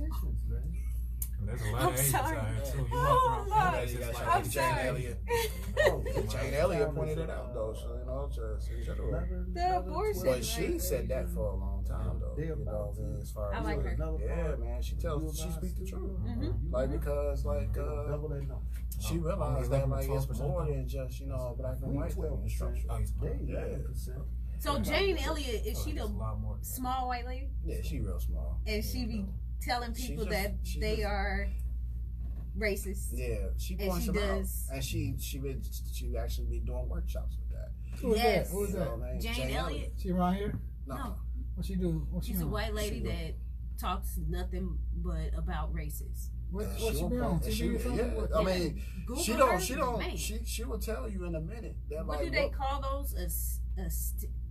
There's a lot of Asians out here too. You walk around Asians like Jane Elliott. Jane Elliott pointed it out though, so you know, just in general. The abortion. But she said that for a long time though. You know, as far as I like her. Yeah, man. She speaks the truth. Like because she realized that like it's more than just, you know, black and white thing. Structure. So Jane Elliott, is she the small white lady? Yeah, she real small. And she be telling people that they are racist. Yeah, she points them out, and she actually be doing workshops with that. Yes. Who's that? Jane Elliott. She around here? No. What she do? She's a white lady that talks nothing but about racists. What she be on? I mean, she will tell you in a minute that what do they call those?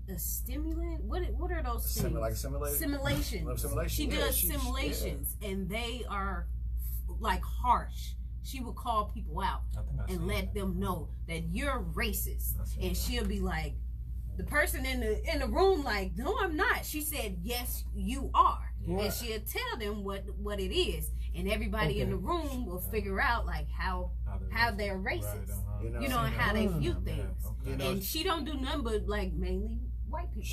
A stimulant? What are those things? Like simulations. Simulations. She does simulations, and they are like harsh. She would call people out and let them know that you're racist, and she'll be like, the person in the room like, no, I'm not. She said, yes, you are, and she'll tell them what it is, and everybody in the room will figure out like how they're racist, you know, and how they view things. And she don't do nothing but like mainly white people.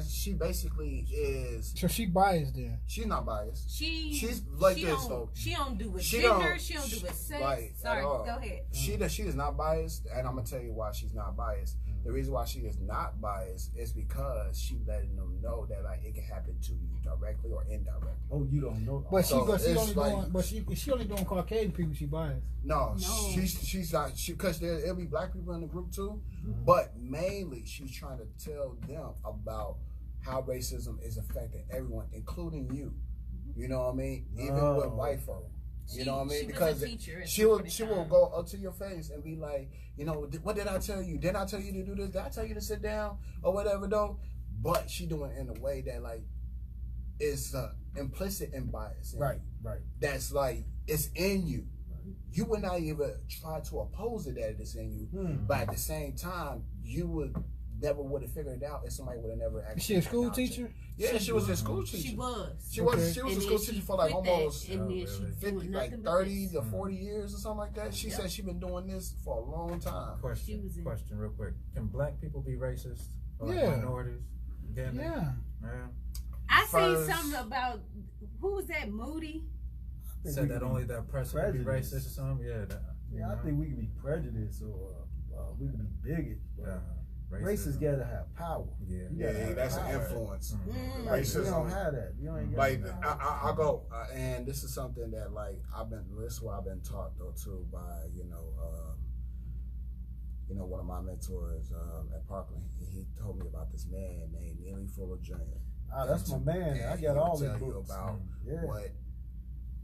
She basically is. So she biased then. She's not biased. She's like she this don't, though. She don't do with She gender. don't- She don't do with sex. Right, Sorry, at all. go ahead. She is not biased, and I'm gonna tell you why she's not biased. The reason why she is not biased is because she letting them know that like it can happen to you directly or indirectly. Oh, you don't know. But So she it's only like- doing. But she only doing Caucasian people. She biased. No, No. she's not because there'll be black people in the group too, but mainly she's trying to tell them about how racism is affecting everyone, including you. You know what I mean? Even with white folk. You know what I mean? She Because was a teacher at she some will point in she will time. go up to your face and be like, you know, what did I tell you? Didn't I tell you to do this? Did I tell you to sit down or whatever though? But she doing it in a way that like is implicit in bias. in Right, you. right. That's like it's in you. You would not even try to oppose it that it's in you, but at the same time, you would never would have figured it out if somebody would have never actually. Is she a school acknowledged teacher? it. Yeah, she was a school teacher. She was. She Okay. was. She was And a then school she teacher for like quit that, almost and then she 50, doing like nothing but 30 this. to 40 years or something like that. She said she been doing this for a long time. She was in- Question real quick. Can black people be racist? Or like Yeah. minorities? Can they? Yeah. Yeah. I seen First- something about who was that? Moody. Said that only the oppressor can be Prejudice. racist or something? Yeah. Yeah, I think we can be prejudiced or we can be bigot. Yeah. Racists gotta have power. Yeah. You gotta Yeah, have that's an power. influence. Mm. Like, you Racism. don't have that. You ain't got Like that. I go, and this is something that like this is what I've been taught though too by one of my mentors at Parkland. He told me about this man named Neely Fuller Jr. That's my man. I And got he all will the tell you books. about Yeah. what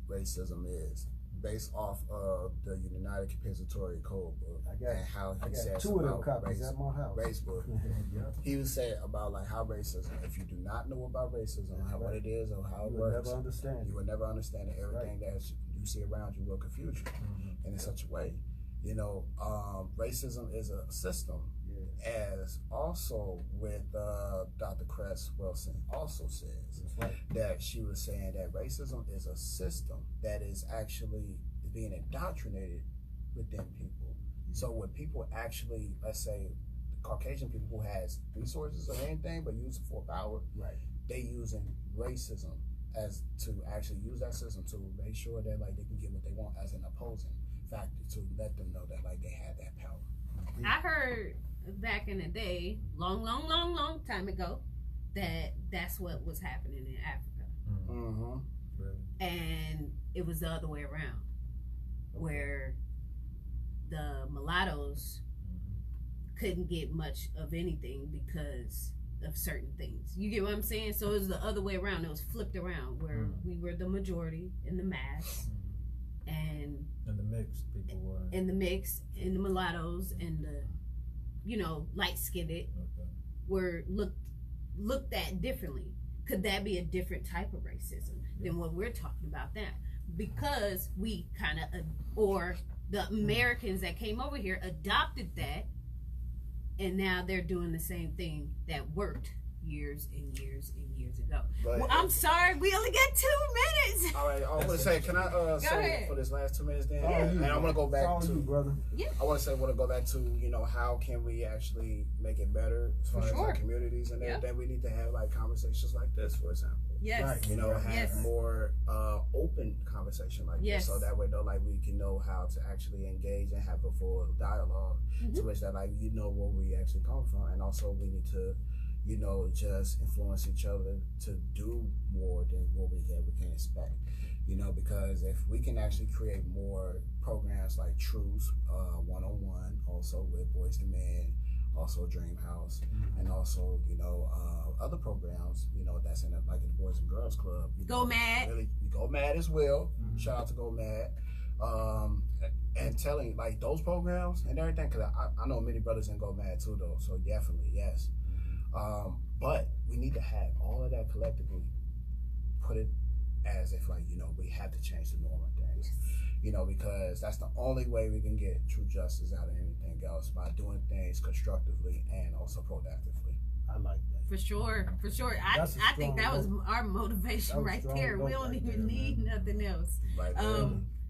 racism is based off of the United Compensatory Code book I got- and how I he got says 2 of them about copies race, at my house. race book. Yeah. He was saying about like how racism, if you do not know about racism, how what it is or how it You will works, never understand. you will never understand it. Everything that you see around you will confuse you in such a way. Racism is a system, as also with Dr. Cress Wilson also says That's right. that she was saying that racism is a system that is actually being indoctrinated within people. So when people actually, let's say, Caucasian people who has resources or anything but use it for power, Right. they using racism as to actually use that system to make sure that like they can get what they want as an opposing factor to let them know that like they have that power. I heard back in the day, long time ago, that's what was happening in Africa, Mm-hmm. and it was the other way around, where the mulattoes couldn't get much of anything because of certain things. You get what I'm saying? So it was the other way around. It was flipped around, where we were the majority in the mass, and the mixed people were. in the mix, and the mulattoes and the, light-skinned were looked at differently. Could that be a different type of racism than what we're talking about now? Because we kind of, or the Americans that came over here adopted that, and now they're doing the same thing that worked years and years and years ago. But Well, I'm sorry, we only got 2 minutes. all right, I want to say, can I say ahead. for this last 2 minutes then? All you, And I want to go back all to you, brother. I want to go back to, how can we actually make it better as far as sure. our communities and Yeah. everything. We need to have like conversations like this, for example. Yes. Right. Have Yes. more open conversation like Yes. this, so that way, though, like we can know how to actually engage and have a full dialogue, to which that like where we actually come from, and also we need to, just influence each other to do more than what we can expect. Because if we can actually create more programs like Truths, one-on-one, also with Boys to Men, also Dream House, and also other programs that's in the Boys and Girls Club. Go Mad. Really, Go Mad as well. Shout out to Go Mad. And telling like those programs and everything, because I know many brothers in Go Mad too though, so definitely yes. But we need to have all of that collectively, put it as if we have to change the norm of things. Because that's the only way we can get true justice out of anything else, by doing things constructively and also productively. I like that. For sure. That's a I think that was strong our motivation That was right strong there. We vote don't right even there, need nothing else. Right.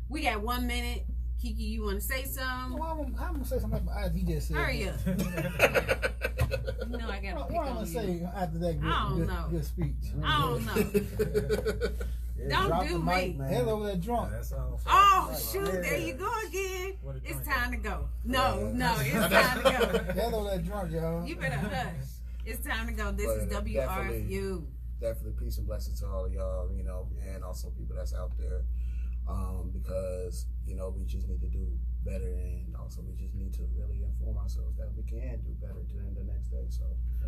We got 1 minute. Kiki, you want to say something? Well, I'm gonna say something like my ID just said. Hurry up. You know I gotta pick say after that I don't know. good speech? I don't know. Don't drop do the mic, me. man. Hell over that drunk. That's all. Oh shoot! There you go again. What a It's drink. time to go. No, it's time to go. Hell over that drunk, y'all. You better hush. It's time to go. This is WRFU. Definitely peace and blessings to all of y'all, you know, and also people that's out there, because, you know, we just need to do better, and also we just need to really inform ourselves that we can do better during the next day. So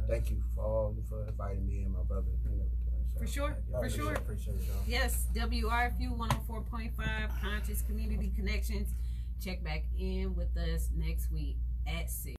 thank you for inviting me and my brother and everything. So, For sure, for sure. Appreciate it, y'all. Yes, WRFU 104.5 Conscious Community Connections. Check back in with us next week at 6.